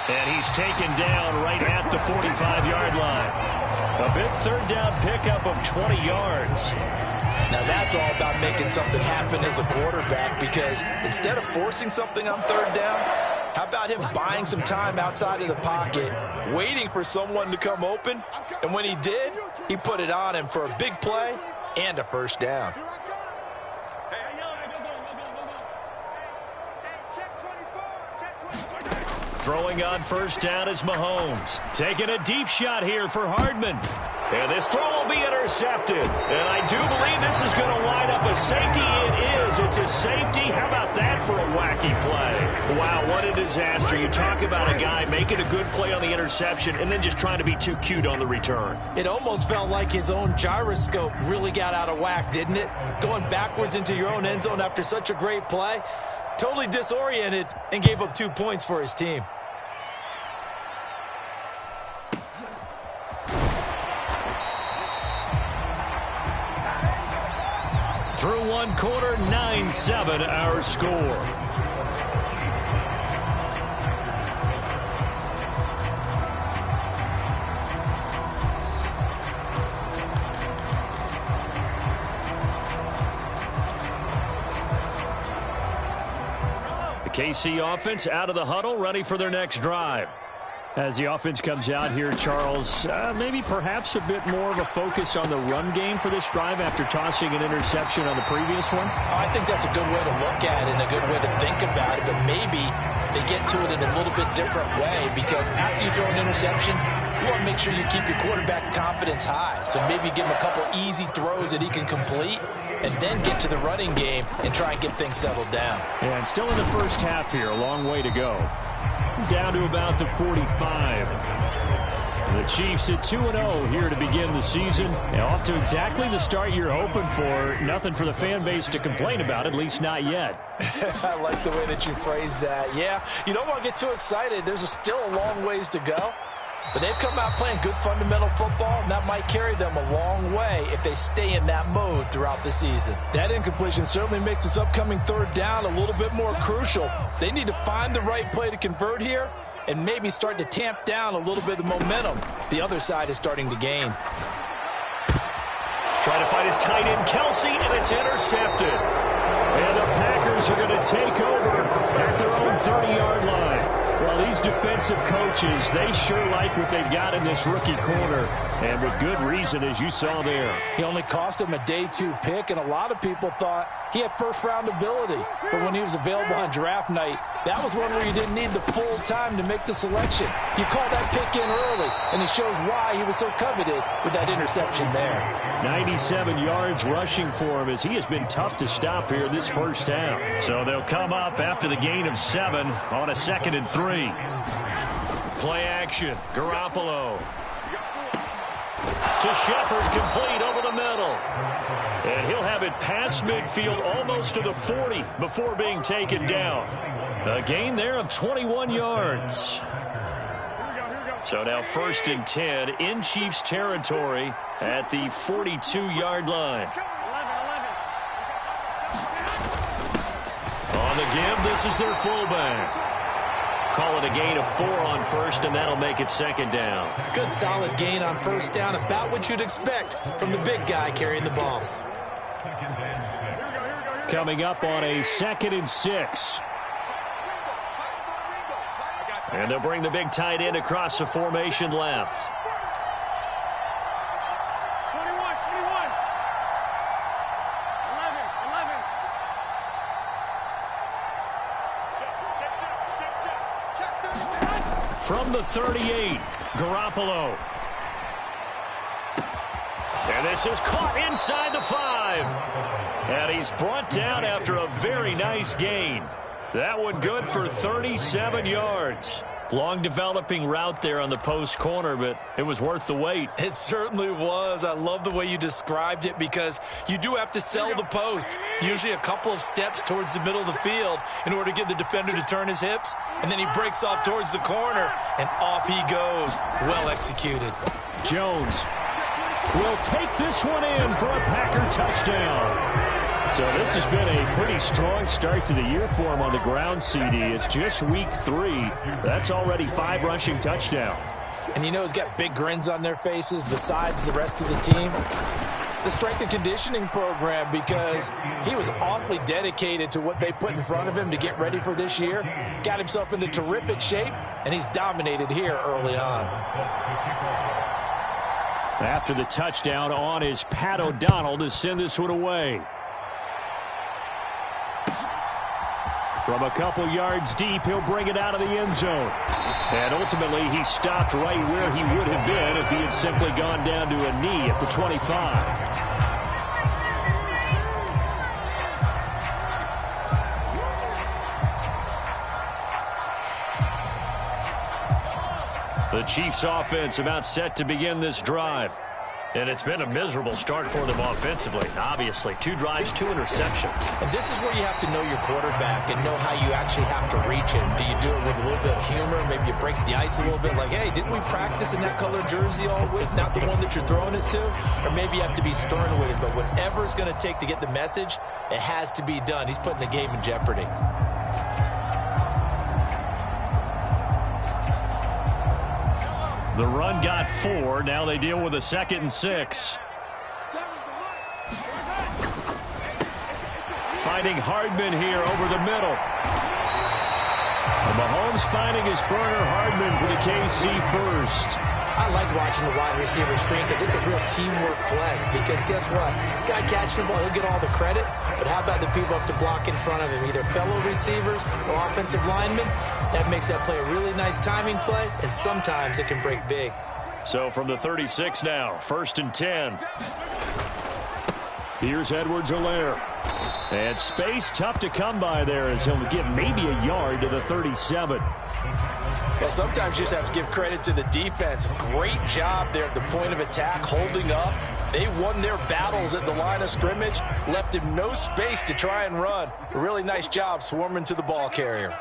[SPEAKER 1] And he's taken down right at the 45-yard line. A big 3rd down pickup of 20 yards.
[SPEAKER 2] Now that's all about making something happen as a quarterback because instead of forcing something on 3rd down, how about him buying some time outside of the pocket, waiting for someone to come open, and when he did, he put it on him for a big play and a 1st down.
[SPEAKER 1] Throwing on 1st down is Mahomes. Taking a deep shot here for Hardman. And this throw will be intercepted. And I do believe this is going to wind up a safety. It is. is. It's a safety. How about that for a wacky play? Wow, what a disaster. You talk about a guy making a good play on the interception and then just trying to be too cute on the return.
[SPEAKER 5] It almost felt like his own gyroscope really got out of whack, didn't it? Going backwards into your own end zone after such a great play. Totally disoriented and gave up 2 points for his team.
[SPEAKER 1] Through one quarter, 9-7 our score. The KC offense out of the huddle, ready for their next drive. As the offense comes out here, Charles, maybe perhaps a bit more of a focus on the run game for this drive after tossing an interception on the previous one?
[SPEAKER 5] I think that's a good way to look at it and a good way to think about it, but maybe they get to it in a little bit different way because after you throw an interception, you want to make sure you keep your quarterback's confidence high. So maybe give him a couple easy throws that he can complete and then get to the running game and try and get things settled down.
[SPEAKER 1] And still in the first half here, a long way to go. Down to about the 45. The Chiefs at 2-0 here to begin the season. And off to exactly the start you're hoping for. Nothing for the fan base to complain about, at least not yet.
[SPEAKER 5] I like the way that you phrased that. Yeah, you don't want to get too excited. There's still a long ways to go. But they've come out playing good fundamental football, and that might carry them a long way if they stay in that mode throughout the season. That incompletion certainly makes this upcoming third down a little bit more crucial. They need to find the right play to convert here and maybe start to tamp down a little bit of the momentum the other side is starting to gain.
[SPEAKER 1] Trying to find his tight end, Kelsey, and it's intercepted. And the Packers are going to take over at their own 30-yard line. Well, these defensive coaches, they sure like what they've got in this rookie corner, and with good reason, as you saw there.
[SPEAKER 5] He only cost him a day 2 pick, and a lot of people thought he had first-round ability. But when he was available on draft night, that was one where you didn't need the full time to make the selection. You call that pick in early, and it shows why he was so coveted with that interception there.
[SPEAKER 1] 97 yards rushing for him as he has been tough to stop here this first half. So they'll come up after the gain of 7 on a 2nd and 3. Play action. Garoppolo. To Shepard, complete over the middle. And he'll have it past midfield almost to the 40 before being taken down. A gain there of 21 yards. So now 1st and 10 in Chiefs territory at the 42-yard line. On the give, this is their fullback. Call it a gain of 4 on 1st, and that'll make it 2nd down.
[SPEAKER 5] Good solid gain on 1st down, about what you'd expect from the big guy carrying the ball.
[SPEAKER 1] Coming up on a 2nd and 6. And they'll bring the big tight end across the formation left.
[SPEAKER 4] 21. 11. Check.
[SPEAKER 1] From the 38, Garoppolo. And this is caught inside the 5. And he's brought down after a very nice gain. That one good for 37 yards. Long developing route there on the post corner, but it was worth the wait.
[SPEAKER 5] It certainly was. I love the way you described it because you do have to sell the post. Usually a couple of steps towards the middle of the field in order to get the defender to turn his hips. And then he breaks off towards the corner, and off he goes. Well executed.
[SPEAKER 1] Jones will take this one in for a Packer touchdown. So this has been a pretty strong start to the year for him on the ground, CD. It's just week 3. That's already 5 rushing touchdowns.
[SPEAKER 5] And you know he's got big grins on their faces besides the rest of the team. The strength and conditioning program, because he was awfully dedicated to what they put in front of him to get ready for this year. Got himself into terrific shape, and he's dominated here early on.
[SPEAKER 1] After the touchdown on is Pat O'Donnell to send this one away. From a couple yards deep, he'll bring it out of the end zone. And ultimately, he stopped right where he would have been if he had simply gone down to a knee at the 25. The Chiefs offense about set to begin this drive. And it's been a miserable start for them offensively. Obviously, 2 drives, 2 interceptions.
[SPEAKER 5] And this is where you have to know your quarterback and know how you actually have to reach him. Do you do it with a little bit of humor? Maybe you break the ice a little bit like, hey, didn't we practice in that color jersey all week? Not the one that you're throwing it to? Or maybe you have to be stern with it. But whatever it's going to take to get the message, it has to be done. He's putting the game in jeopardy.
[SPEAKER 1] The run got 4. Now they deal with a 2nd and 6. Finding Hardman here over the middle. And Mahomes finding his burner Hardman for the KC first.
[SPEAKER 5] I like watching the wide receiver screen because it's a real teamwork play. Because guess what? The guy catching the ball, he'll get all the credit. But how about the people up to block in front of him, either fellow receivers or offensive linemen? That makes that play a really nice timing play, and sometimes it can break big.
[SPEAKER 1] So from the 36 now, 1st and 10. Here's Edwards-Helaire. And space tough to come by there as he'll get maybe a yard to the 37.
[SPEAKER 2] Well, sometimes you just have to give credit to the defense. Great job there at the point of attack, holding up. They won their battles at the line of scrimmage, left him no space to try and run. A really nice job swarming to the ball carrier.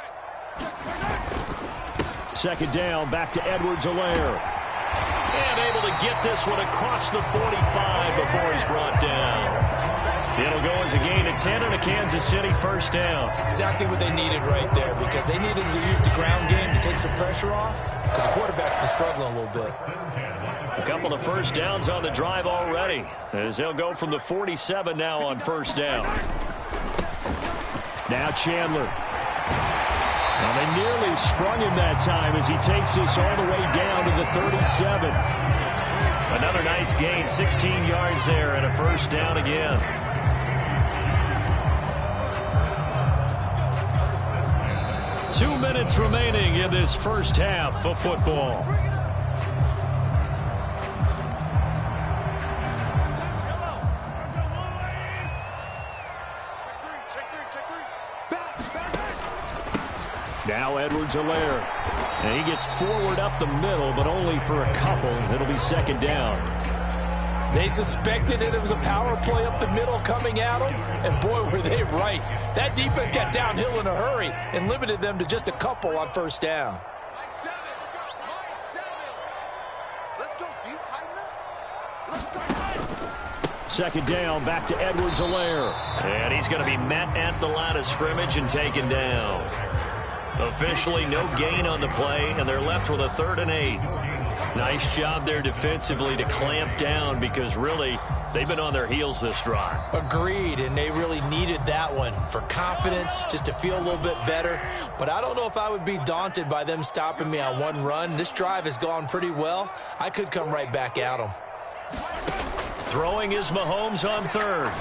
[SPEAKER 1] 2nd down, back to Edwards-Helaire. And able to get this one across the 45 before he's brought down. It'll go as a gain of 10 and a Kansas City 1st down.
[SPEAKER 5] Exactly what they needed right there, because they needed to use the ground game to take some pressure off, because the quarterback's been struggling a little bit.
[SPEAKER 1] A couple of 1st downs on the drive already, as they'll go from the 47 now on 1st down. Now Chandler. Well, they nearly sprung him that time as he takes this all the way down to the 37. Another nice gain, 16 yards there and a 1st down again. Two minutes remaining in this first half of football. Now Edwards-Helaire. And he gets forward up the middle, but only for a couple. It'll be 2nd down.
[SPEAKER 2] They suspected it was a power play up the middle coming at them, and boy, were they right. That defense got downhill in a hurry and limited them to just a couple on 1st down.
[SPEAKER 4] Let's go, deep, tighten up. Let's go.
[SPEAKER 1] 2nd down, back to Edwards-Helaire. And he's going to be met at the line of scrimmage and taken down. Officially no gain on the play, and they're left with a 3rd and 8. Nice job there defensively to clamp down, because really they've been on their heels this drive.
[SPEAKER 5] Agreed, and they really needed that one for confidence, just to feel a little bit better. But I don't know if I would be daunted by them stopping me on one run. This drive has gone pretty well. I could come right back at them.
[SPEAKER 1] Throwing is Mahomes on 3rd.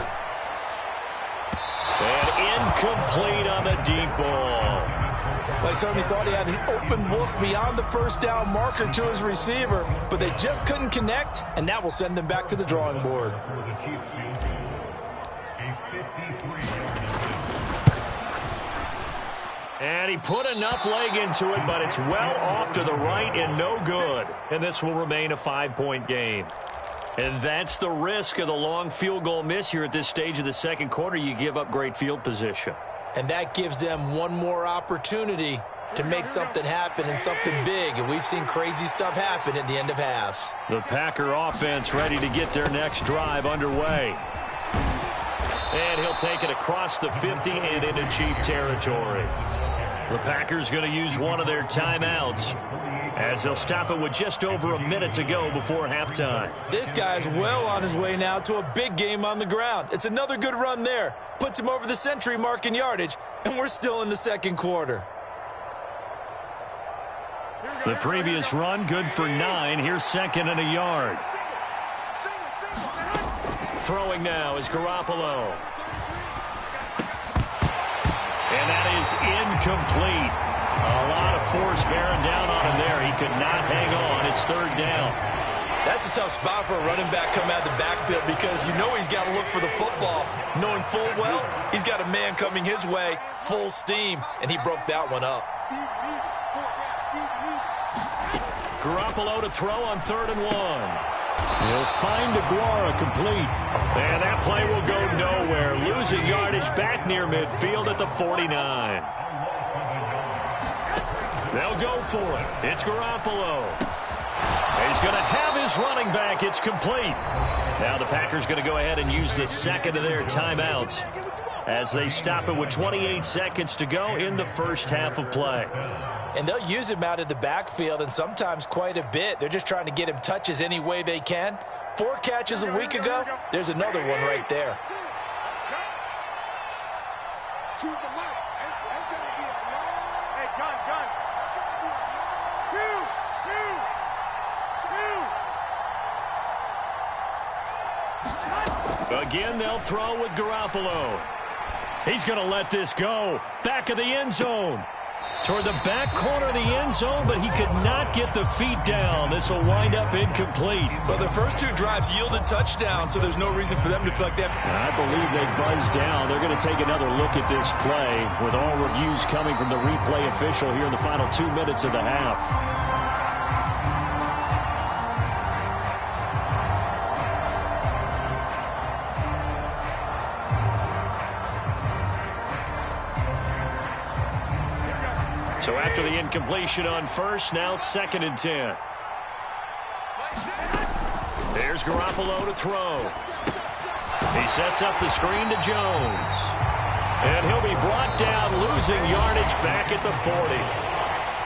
[SPEAKER 1] And incomplete on the deep ball.
[SPEAKER 2] Like somebody thought he had an open look beyond the 1st down marker to his receiver, but they just couldn't connect, and that will send them back to the drawing board.
[SPEAKER 1] And he put enough leg into it, but it's well off to the right and no good. And this will remain a 5-point game. And that's the risk of the long field goal miss here at this stage of the 2nd quarter. You give up great field position.
[SPEAKER 5] And that gives them one more opportunity to make something happen and something big. And we've seen crazy stuff happen at the end of halves.
[SPEAKER 1] The Packer offense ready to get their next drive underway. And he'll take it across the 50 and into Chief territory. The Packers going to use one of their timeouts, as they'll stop it with just over a minute to go before halftime.
[SPEAKER 5] This guy's well on his way now to a big game on the ground. It's another good run there. Puts him over the century mark in yardage, and we're still in the 2nd quarter.
[SPEAKER 1] The previous run, good for 9. Here's 2nd and a yard. Throwing now is Garoppolo. And that is incomplete. A lot of force bearing down on him there. He could not hang on. It's 3rd down.
[SPEAKER 5] That's a tough spot for a running back coming out of the backfield, because you know he's got to look for the football, knowing full well he's got a man coming his way, full steam, and he broke that one up.
[SPEAKER 1] Garoppolo to throw on 3rd and 1. He'll find Aguara complete. And that play will go nowhere. Losing yardage back near midfield at the 49. They'll go for it. It's Garoppolo. He's going to have his running back. It's complete. Now the Packers going to go ahead and use the second of their timeouts as they stop it with 28 seconds to go in the first half of play.
[SPEAKER 2] And they'll use him out of the backfield, and sometimes quite a bit. They're just trying to get him touches any way they can. 4 catches a week ago. There's another one right there.
[SPEAKER 1] Again, they'll throw with Garoppolo. He's going to let this go. Back of the end zone. Toward the back corner of the end zone, but he could not get the feet down. This will wind up incomplete.
[SPEAKER 5] Well, their first 2 drives yielded touchdowns, so there's no reason for them to feel like that.
[SPEAKER 1] I believe they buzzed down. They're going to take another look at this play with all reviews coming from the replay official here in the final 2 minutes of the half. So after the incompletion on first, now 2nd and 10. There's Garoppolo to throw. He sets up the screen to Jones. And he'll be brought down, losing yardage back at the 40.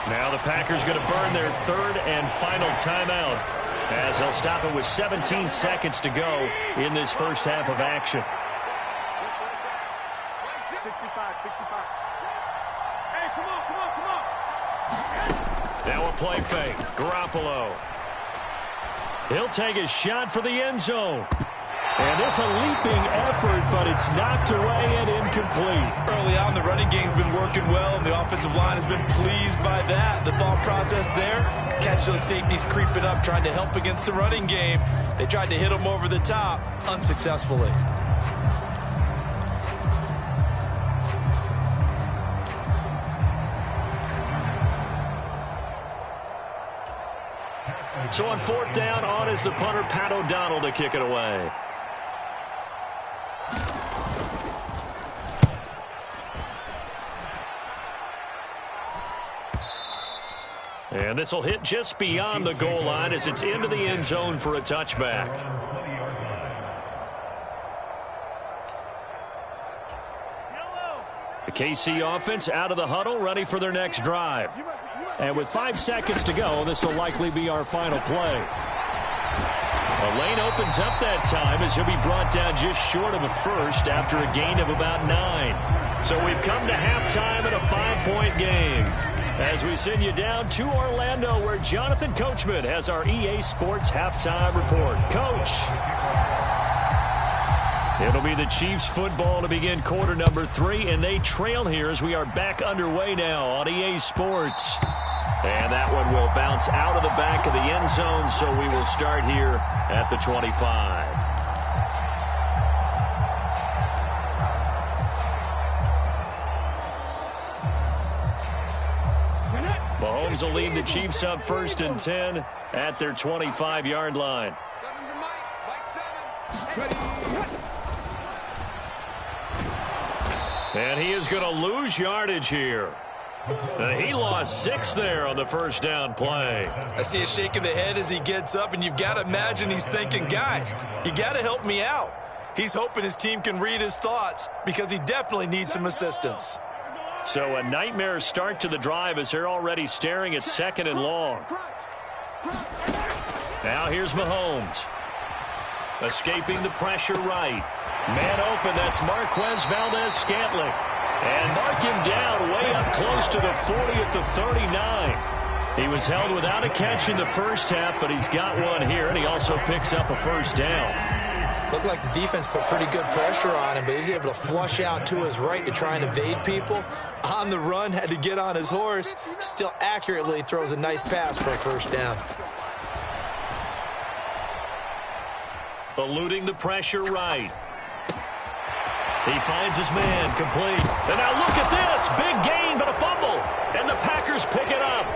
[SPEAKER 1] Now the Packers going to burn their 3rd and final timeout as they'll stop it with 17 seconds to go in this first half of action.
[SPEAKER 6] 65. Hey, come on.
[SPEAKER 1] Now a play fake. Garoppolo. He'll take a shot for the end zone. And it's a leaping effort, but it's knocked away and incomplete.
[SPEAKER 5] Early on, the running game's been working well, and the offensive line has been pleased by that. The thought process there, catch those safeties creeping up, trying to help against the running game. They tried to hit them over the top, unsuccessfully.
[SPEAKER 1] So on 4th down, on is the punter, Pat O'Donnell, to kick it away. And this will hit just beyond the goal line as it's into the end zone for a touchback. The KC offense out of the huddle, ready for their next drive. And with 5 seconds to go, this will likely be our final play. A lane opens up that time as he'll be brought down just short of a first after a gain of about 9. So we've come to halftime in a 5-point game. As we send you down to Orlando, where Jonathan Coachman has our EA Sports halftime report. Coach. It'll be the Chiefs football to begin quarter number 3, and they trail here as we are back underway now on EA Sports. And that one will bounce out of the back of the end zone, so we will start here at the 25. Mahomes will lead the Chiefs up 1st and 10 at their 25-yard line. And he is going to lose yardage here. He lost 6 there on the first down play.
[SPEAKER 5] I see a shake of the head as he gets up, and you've got to imagine he's thinking, guys, you got to help me out. He's hoping his team can read his thoughts because he definitely needs some assistance.
[SPEAKER 1] So a nightmare start to the drive as they're already staring at 2nd and long. Now here's Mahomes. Escaping the pressure right. Man open, that's Marquez Valdez-Scantling. And mark him down way up close to the 40 at the 39. He was held without a catch in the first half, but he's got one here, and he also picks up a first down.
[SPEAKER 2] Looked like the defense put pretty good pressure on him, but he's able to flush out to his right to try and evade people. On the run, had to get on his horse. Still accurately throws a nice pass for a first down.
[SPEAKER 1] Eluding the pressure right. He finds his man, complete. And now look at this. Big gain, but a fumble. And the Packers pick it up.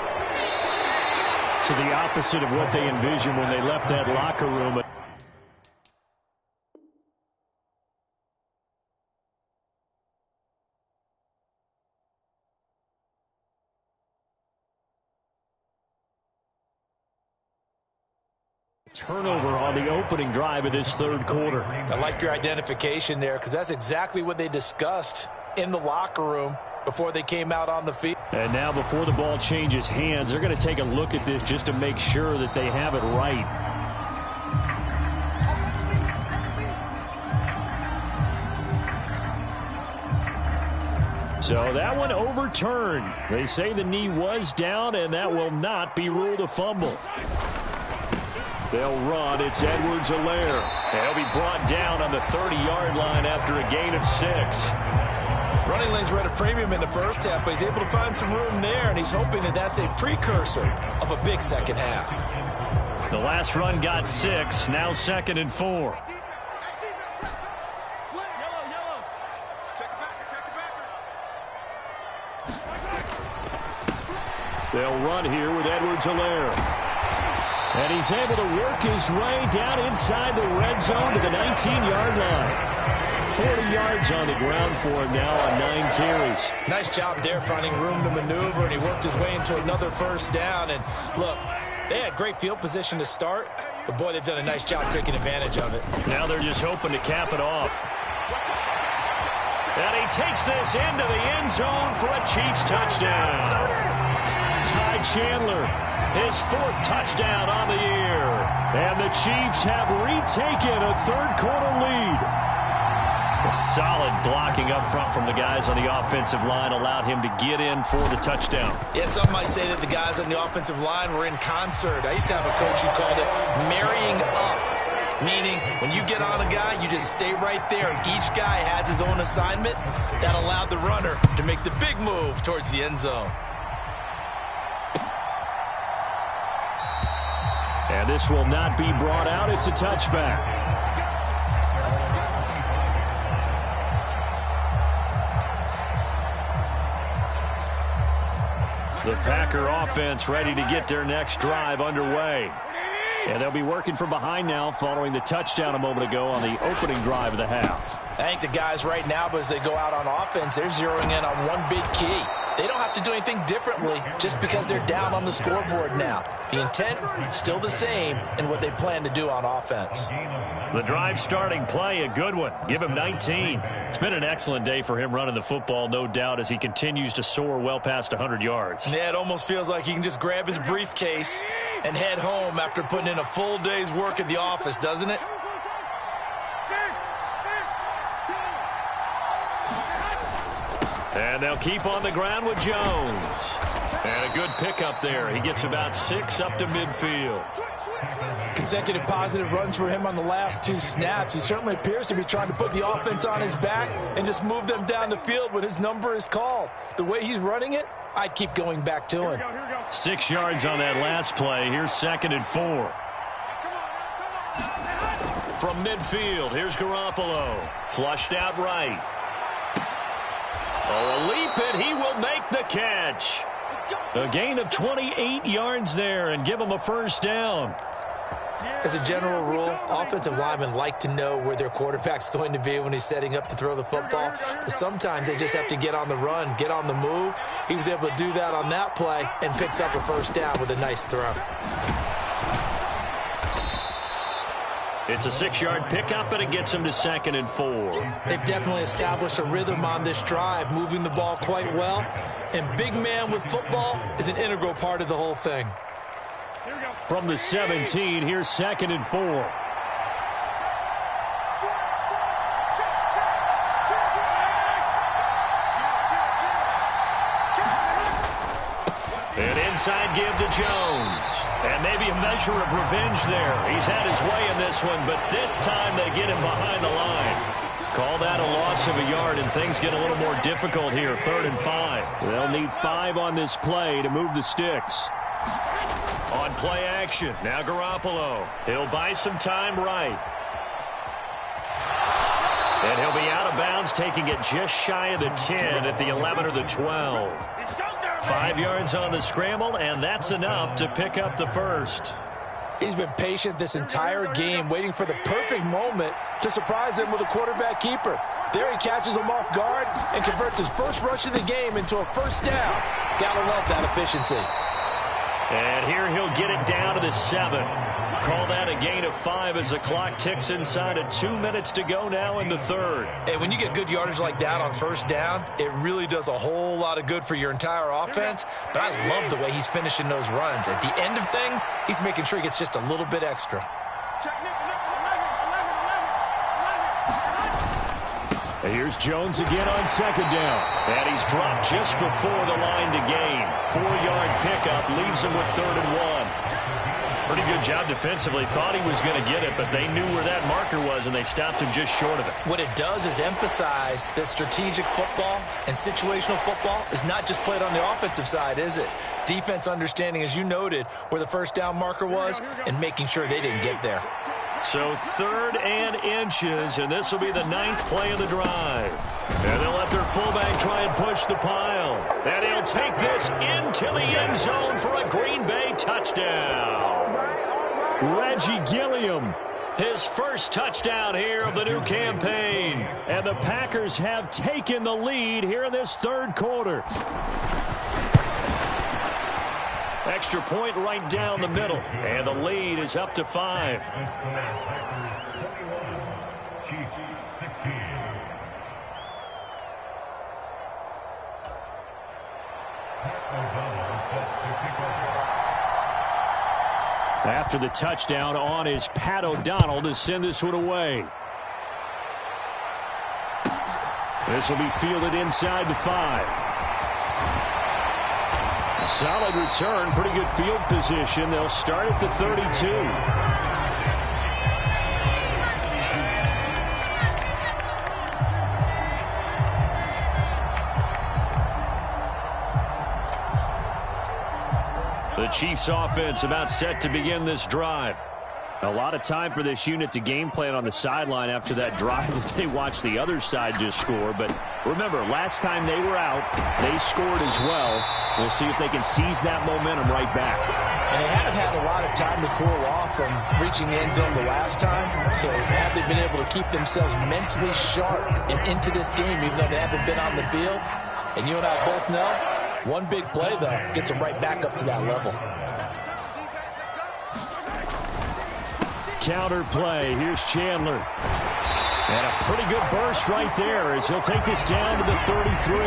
[SPEAKER 1] So the opposite of what they envisioned when they left that locker room. Turnover on the opening drive of this third quarter.
[SPEAKER 2] I like your identification there because that's exactly what they discussed in the locker room before they came out on the field.
[SPEAKER 1] And now before the ball changes hands, they're going to take a look at this just to make sure that they have it right. So that one overturned. They say the knee was down, and that will not be ruled a fumble. They'll run. It's Edwards-Helaire. He'll be brought down on the 30-yard line after a gain of 6.
[SPEAKER 2] Running lanes were at a premium in the first half, but he's able to find some room there, and he's hoping that that's a precursor of a big second half.
[SPEAKER 1] The last run got 6. Now 2nd and 4. They'll run here with Edwards-Helaire. And he's able to work his way down inside the red zone to the 19-yard line. 40 yards on the ground for him now on 9 carries.
[SPEAKER 2] Nice job there finding room to maneuver, and he worked his way into another first down. And look, they had great field position to start, but boy, they've done a nice job taking advantage of it.
[SPEAKER 1] Now they're just hoping to cap it off. And he takes this into the end zone for a Chiefs touchdown. Ty Chandler, his 4th touchdown on the year. And the Chiefs have retaken a third-quarter lead. A solid blocking up front from the guys on the offensive line allowed him to get in for the touchdown.
[SPEAKER 2] Yeah, some might say that the guys on the offensive line were in concert. I used to have a coach who called it marrying up, meaning when you get on a guy, you just stay right there, and each guy has his own assignment. That allowed the runner to make the big move towards the end zone.
[SPEAKER 1] And this will not be brought out. It's a touchback. The Packer offense ready to get their next drive underway. And they'll be working from behind now following the touchdown a moment ago on the opening drive of the half.
[SPEAKER 2] I think the guys right now, but as they go out on offense, they're zeroing in on one big key. They don't have to do anything differently just because they're down on the scoreboard now. The intent still the same in what they plan to do on offense.
[SPEAKER 1] The drive starting play, a good one. Give him 19. It's been an excellent day for him running the football, no doubt, as he continues to soar well past 100 yards.
[SPEAKER 2] Yeah, it almost feels like he can just grab his briefcase and head home after putting in a full day's work at the office, doesn't it?
[SPEAKER 1] And they'll keep on the ground with Jones. And a good pickup there. He gets about 6 up to midfield.
[SPEAKER 2] Consecutive positive runs for him on the last 2 snaps. He certainly appears to be trying to put the offense on his back and just move them down the field when his number is called. The way he's running it, I'd keep going back to him.
[SPEAKER 1] 6 yards on that last play. Here's 2nd and 4. From midfield, here's Garoppolo. Flushed out right. Oh, a leap, and he will make the catch. A gain of 28 yards there and give him a first down.
[SPEAKER 2] As a general rule, offensive linemen like to know where their quarterback's going to be when he's setting up to throw the football. But sometimes they just have to get on the run, get on the move. He was able to do that on that play and picks up a first down with a nice throw.
[SPEAKER 1] It's a 6-yard pickup, and it gets him to 2nd and 4.
[SPEAKER 2] They've definitely established a rhythm on this drive, moving the ball quite well. And big man with football is an integral part of the whole thing.
[SPEAKER 1] From the 17, here's 2nd and 4. An inside give to Jones. And maybe a measure of revenge there. He's had his way in this one, but this time they get him behind the line. Call that a loss of a yard, and things get a little more difficult here. 3rd and 5. They'll need 5 on this play to move the sticks. On play action, now Garoppolo. He'll buy some time right. And he'll be out of bounds, taking it just shy of the 10 at the 11 or the 12. 5 yards on the scramble, and that's enough to pick up the first.
[SPEAKER 5] He's been patient this entire game, waiting for the perfect moment to surprise them with a quarterback keeper. There he catches him off guard and converts his first rush of the game into a first down. Gotta love that efficiency.
[SPEAKER 1] And here he'll get it down to the 7. Call that a gain of 5 as the clock ticks inside of 2 minutes to go now in the third.
[SPEAKER 2] And when you get good yardage like that on first down, it really does a whole lot of good for your entire offense. But I love the way he's finishing those runs. At the end of things, he's making sure he gets just a little bit extra.
[SPEAKER 1] And here's Jones again on second down. And he's dropped just before the line to gain. 4-yard pickup leaves him with 3rd and 1. Pretty good job defensively. Thought he was going to get it, but they knew where that marker was, and they stopped him just short of it.
[SPEAKER 2] What it does is emphasize that strategic football and situational football is not just played on the offensive side, is it? Defense understanding, as you noted, where the first down marker was and making sure they didn't get there.
[SPEAKER 1] So 3rd and inches, and this will be the 9th play of the drive. And they'll let their fullback try and push the pile. And he'll take this into the end zone for a Green Bay touchdown. Reggie Gilliam, his first touchdown here of the new campaign. And the Packers have taken the lead here in this third quarter. Extra point right down the middle. And the lead is up to 5. After the touchdown on is Pat O'Donnell to send this one away. This will be fielded inside the 5. Solid return, pretty good field position. They'll start at the 32. The Chiefs offense about set to begin this drive. A lot of time for this unit to game plan on the sideline after that drive that they watched the other side just score. But remember, last time they were out, they scored as well. We'll see if they can seize that momentum right back.
[SPEAKER 5] And they haven't had a lot of time to cool off from reaching the end zone the last time. So have they been able to keep themselves mentally sharp and into this game, even though they haven't been on the field? And you and I both know, one big play, though, gets them right back up to that level.
[SPEAKER 1] Counter play. Here's Chandler. And a pretty good burst right there as he'll take this down to the 33.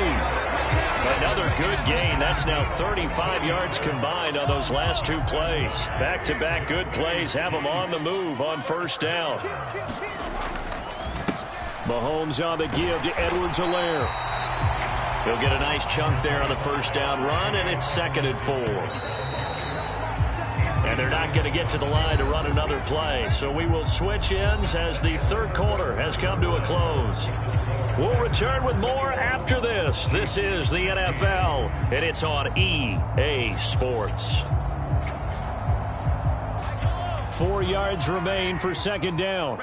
[SPEAKER 1] Another good gain. That's now 35 yards combined on those last 2 plays. Back-to-back good plays have them on the move on first down. Mahomes on the give to Edwards-Helaire. He'll get a nice chunk there on the first down run, and it's 2nd and 4. And they're not going to get to the line to run another play. So we will switch ends as the third quarter has come to a close. We'll return with more after this. This is the NFL, and it's on EA Sports. 4 yards remain for second down.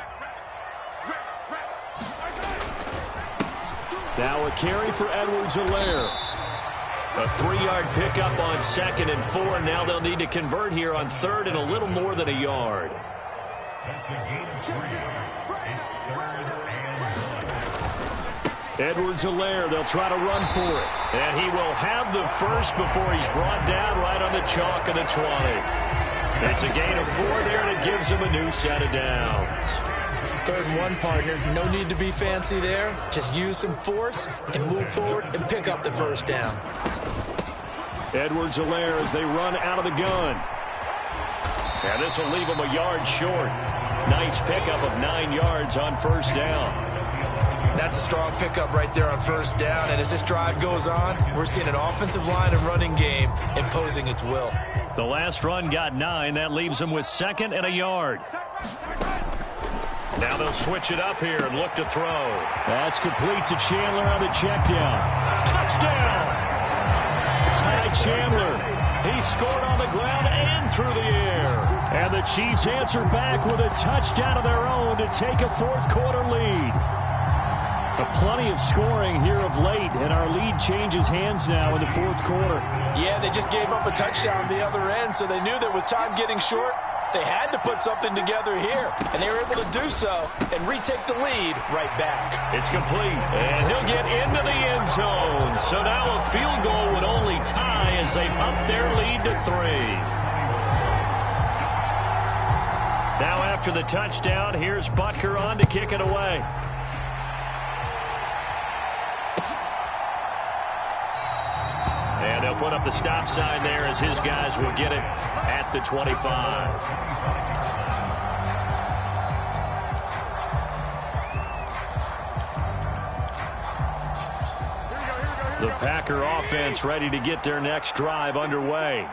[SPEAKER 1] Now a carry for Edwards-Helaire. A 3-yard pickup on 2nd and 4. Now they'll need to convert here on 3rd and a little more than a yard.
[SPEAKER 3] That's a gain of 3. It's 3rd and 9.
[SPEAKER 1] Edwards-Helaire, they'll try to run for it. And he will have the first before he's brought down right on the chalk of the 20. It's a gain of 4 there, and it gives him a new set of downs.
[SPEAKER 2] 3rd and 1, partner. No need to be fancy there. Just use some force and move forward and pick up the first down.
[SPEAKER 1] Edwards-Helaire as they run out of the gun. And this will leave them a yard short. Nice pickup of 9 yards on first down.
[SPEAKER 2] That's a strong pickup right there on first down. And as this drive goes on, we're seeing an offensive line and running game imposing its will.
[SPEAKER 1] The last run got 9. That leaves them with 2nd and a yard. Now they'll switch it up here and look to throw. That's complete to Chandler on the check down. Touchdown! Ty Chandler. He scored on the ground and through the air. And the Chiefs answer back with a touchdown of their own to take a fourth quarter lead. Plenty of scoring here of late, and our lead changes hands now in the fourth quarter.
[SPEAKER 2] Yeah, they just gave up a touchdown the other end, so they knew that with time getting short, they had to put something together here, and they were able to do so and retake the lead right back.
[SPEAKER 1] It's complete, and he'll get into the end zone. So now a field goal would only tie as they've upped their lead to 3. Now after the touchdown, here's Butker on to kick it away. And they'll put up the stop sign there as his guys will get it at the 25. The Packer offense ready to get their next drive underway.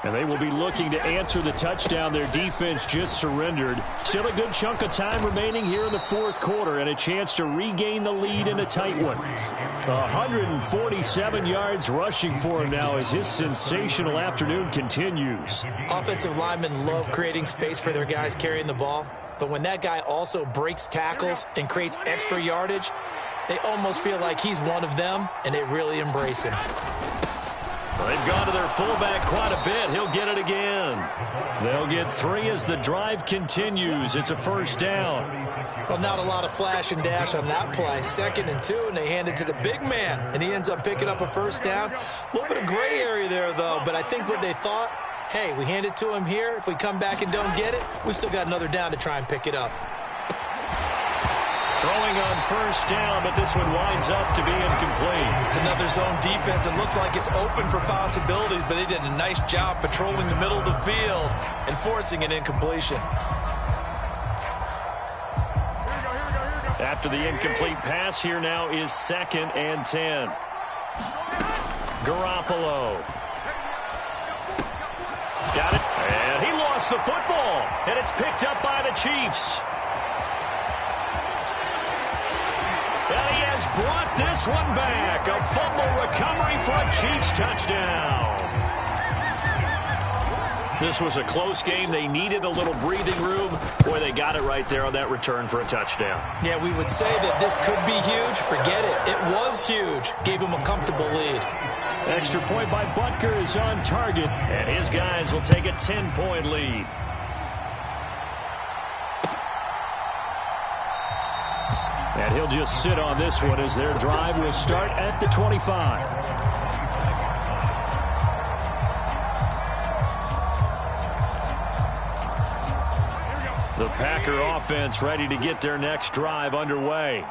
[SPEAKER 1] And they will be looking to answer the touchdown their defense just surrendered. Still a good chunk of time remaining here in the fourth quarter and a chance to regain the lead in a tight one. 147 yards rushing for him now as his sensational afternoon continues.
[SPEAKER 5] Offensive linemen love creating space for their guys carrying the ball. But when that guy also breaks tackles and creates extra yardage, they almost feel like he's one of them, and they really embrace him.
[SPEAKER 1] They've gone to their fullback quite a bit. He'll get it again. They'll get 3 as the drive continues. It's a first down.
[SPEAKER 5] Well, not a lot of flash and dash on that play. 2nd and 2, and they hand it to the big man, and he ends up picking up a first down. A little bit of gray area there, though, but I think what they thought, hey, we hand it to him here. If we come back and don't get it, we still got another down to try and pick it up.
[SPEAKER 1] Throwing on first down, but this one winds up to be incomplete.
[SPEAKER 2] It's another zone defense. It looks like it's open for possibilities, but they did a nice job patrolling the middle of the field and forcing an incompletion.
[SPEAKER 1] After the incomplete pass, here now is 2nd and 10. Garoppolo. Got it. And he lost the football. And it's picked up by the Chiefs. And he has brought this one back. A fumble recovery for a Chiefs touchdown. This was a close game. They needed a little breathing room. Boy, they got it right there on that return for a touchdown.
[SPEAKER 5] Yeah, we would say that this could be huge. Forget it. It was huge. Gave him a comfortable lead.
[SPEAKER 1] Extra point by Butker is on target, and his guys will take a 10-point lead. And he'll just sit on this one as their drive will start at the 25. The Packer offense ready to get their next drive underway.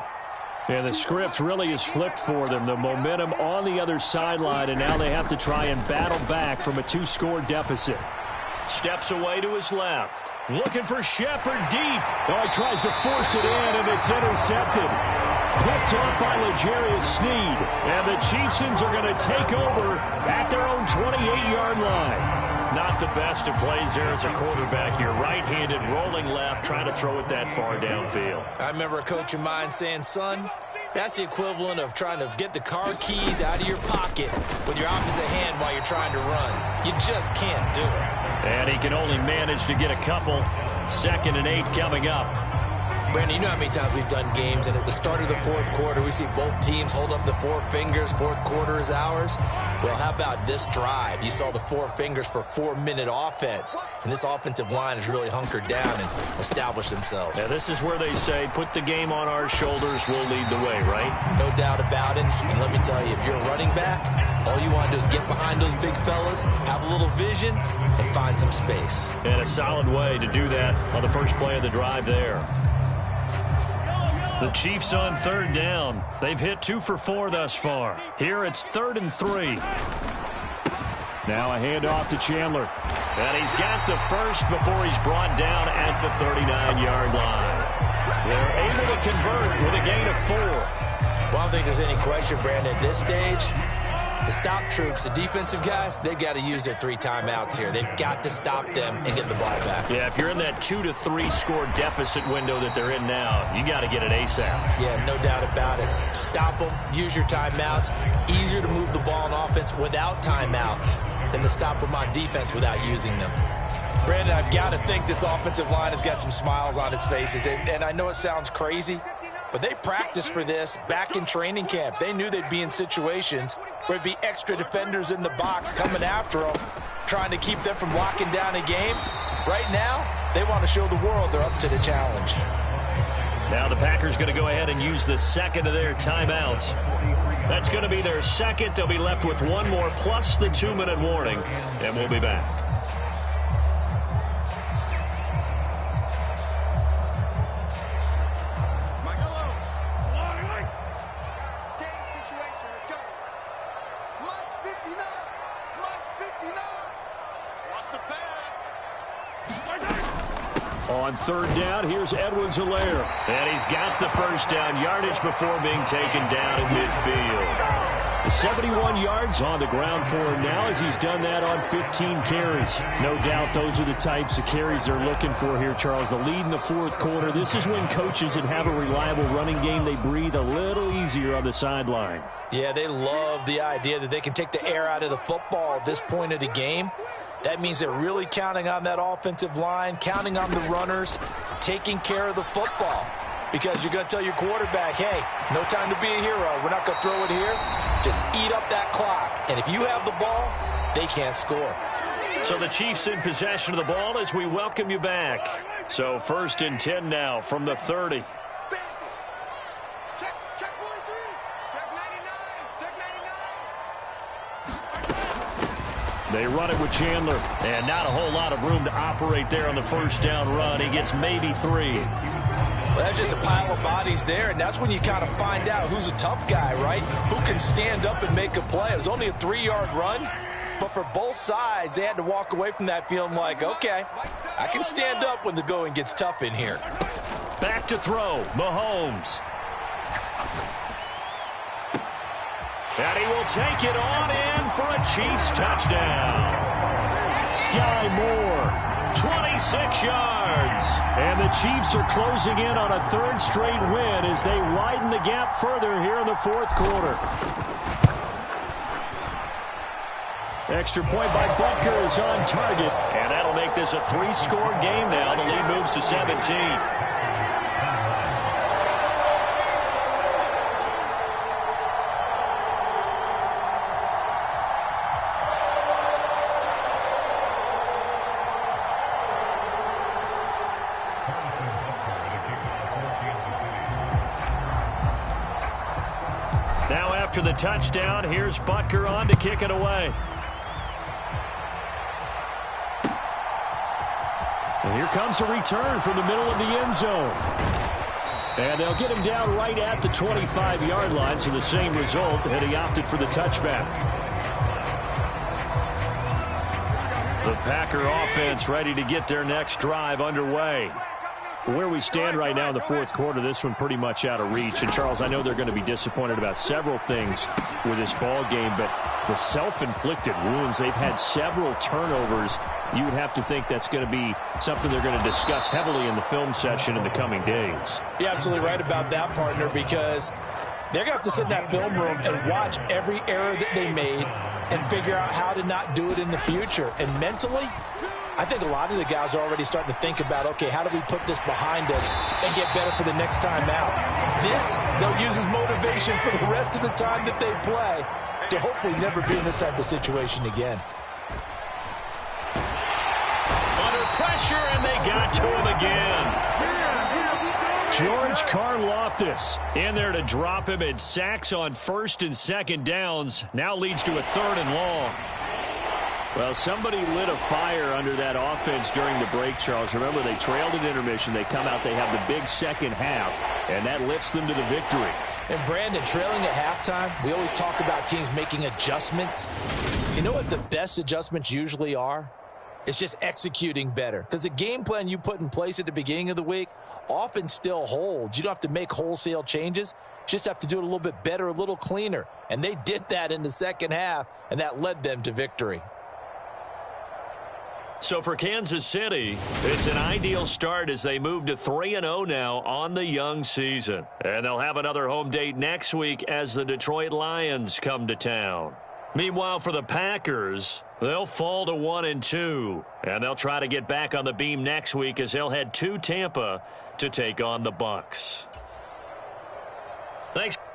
[SPEAKER 1] And the script really is flipped for them. The momentum on the other sideline, and now they have to try and battle back from a 2-score deficit. Steps away to his left. Looking for Shepard deep. Oh, he tries to force it in, and it's intercepted. Picked off by L'Jarius Sneed. And the Chiefs are going to take over at their own 28-yard line. Not the best of plays there as a quarterback. You're right-handed, rolling left, trying to throw it that far downfield.
[SPEAKER 5] I remember a coach of mine saying, son, that's the equivalent of trying to get the car keys out of your pocket with your opposite hand while you're trying to run. You just can't do it.
[SPEAKER 1] And he can only manage to get a couple. 2nd and 8 coming up.
[SPEAKER 5] Brandon, you know how many times we've done games, and at the start of the fourth quarter, we see both teams hold up the 4 fingers, fourth quarter is ours. Well, how about this drive? You saw the 4 fingers for 4-minute offense, and this offensive line has really hunkered down and established themselves.
[SPEAKER 1] Now, this is where they say, put the game on our shoulders, we'll lead the way, right?
[SPEAKER 5] No doubt about it, and let me tell you, if you're a running back, all you want to do is get behind those big fellas, have a little vision, and find some space.
[SPEAKER 1] And a solid way to do that on the first play of the drive there. The Chiefs on 3rd down. They've hit 2 for 4 thus far. Here it's 3rd and 3. Now a handoff to Chandler. And he's got the first before he's brought down at the 39-yard line. They're able to convert with a gain of 4.
[SPEAKER 5] Well, I don't think there's any question, Brandon, at this stage, the stop troops, the defensive guys, they've got to use their 3 timeouts here. They've got to stop them and get the ball back.
[SPEAKER 1] Yeah, if you're in that 2 to 3 score deficit window that they're in now, you got to get it ASAP.
[SPEAKER 5] Yeah, no doubt about it. Stop them, use your timeouts. Easier to move the ball on offense without timeouts than to stop them on defense without using them.
[SPEAKER 2] Brandon, I've got to think this offensive line has got some smiles on its faces. And I know it sounds crazy, but they practiced for this back in training camp. They knew they'd be in situations where there'd be extra defenders in the box coming after them, trying to keep them from locking down a game. Right now, they want to show the world they're up to the challenge.
[SPEAKER 1] Now the Packers going to go ahead and use the second of their timeouts. That's going to be their second. They'll be left with one more plus the 2-minute warning, and we'll be back. On third down, here's Edwards-Helaire. And he's got the first down yardage before being taken down in midfield. The 71 yards on the ground for him now as he's done that on 15 carries. No doubt those are the types of carries they're looking for here, Charles. The lead in the fourth quarter. This is when coaches that have a reliable running game, they breathe a little easier on the sideline.
[SPEAKER 2] Yeah, they love the idea that they can take the air out of the football at this point of the game. That means they're really counting on that offensive line, counting on the runners, taking care of the football. Because you're going to tell your quarterback, hey, no time to be a hero. We're not going to throw it here. Just eat up that clock. And if you have the ball, they can't score.
[SPEAKER 1] So the Chiefs in possession of the ball as we welcome you back. So 1st and 10 now from the 30. They run it with Chandler, and not a whole lot of room to operate there on the first down run. He gets maybe 3.
[SPEAKER 2] Well, that's just a pile of bodies there, and that's when you kind of find out who's a tough guy, right? Who can stand up and make a play. It was only a 3-yard run, but for both sides, they had to walk away from that feeling like, okay, I can stand up when the going gets tough in here.
[SPEAKER 1] Back to throw, Mahomes. And he will take it on in for a Chiefs touchdown. Sky Moore, 26 yards. And the Chiefs are closing in on a 3rd straight win as they widen the gap further here in the fourth quarter. Extra point by Butker is on target. And that'll make this a 3-score game now. The lead moves to 17. After the touchdown, here's Butker on to kick it away. And here comes a return from the middle of the end zone. And they'll get him down right at the 25-yard line, so the same result, and he opted for the touchback. The Packer offense ready to get their next drive underway. Where we stand right now in the fourth quarter, this one pretty much out of reach. And, Charles, I know they're going to be disappointed about several things with this ball game, but the self-inflicted wounds, they've had several turnovers. You would have to think that's going to be something they're going to discuss heavily in the film session in the coming days.
[SPEAKER 2] You're absolutely right about that, partner, because they're going to have to sit in that film room and watch every error that they made and figure out how to not do it in the future. And mentally, I think a lot of the guys are already starting to think about, okay, how do we put this behind us and get better for the next time out? This, they'll use as motivation for the rest of the time that they play to hopefully never be in this type of situation again.
[SPEAKER 1] Under pressure, and they got to him again. George Karlaftis in there to drop him, and sacks on 1st and 2nd downs. Now leads to a 3rd and long. Well, somebody lit a fire under that offense during the break, Charles. Remember, they trailed at intermission. They come out, they have the big second half, and that lifts them to the victory.
[SPEAKER 2] And, Brandon, trailing at halftime, we always talk about teams making adjustments. You know what the best adjustments usually are? It's just executing better. Because the game plan you put in place at the beginning of the week often still holds. You don't have to make wholesale changes. You just have to do it a little bit better, a little cleaner. And they did that in the second half, and that led them to victory.
[SPEAKER 1] So for Kansas City, it's an ideal start as they move to 3-0 now on the young season. And they'll have another home date next week as the Detroit Lions come to town. Meanwhile, for the Packers, they'll fall to 1-2. And they'll try to get back on the beam next week as they'll head to Tampa to take on the Bucs. Thanks.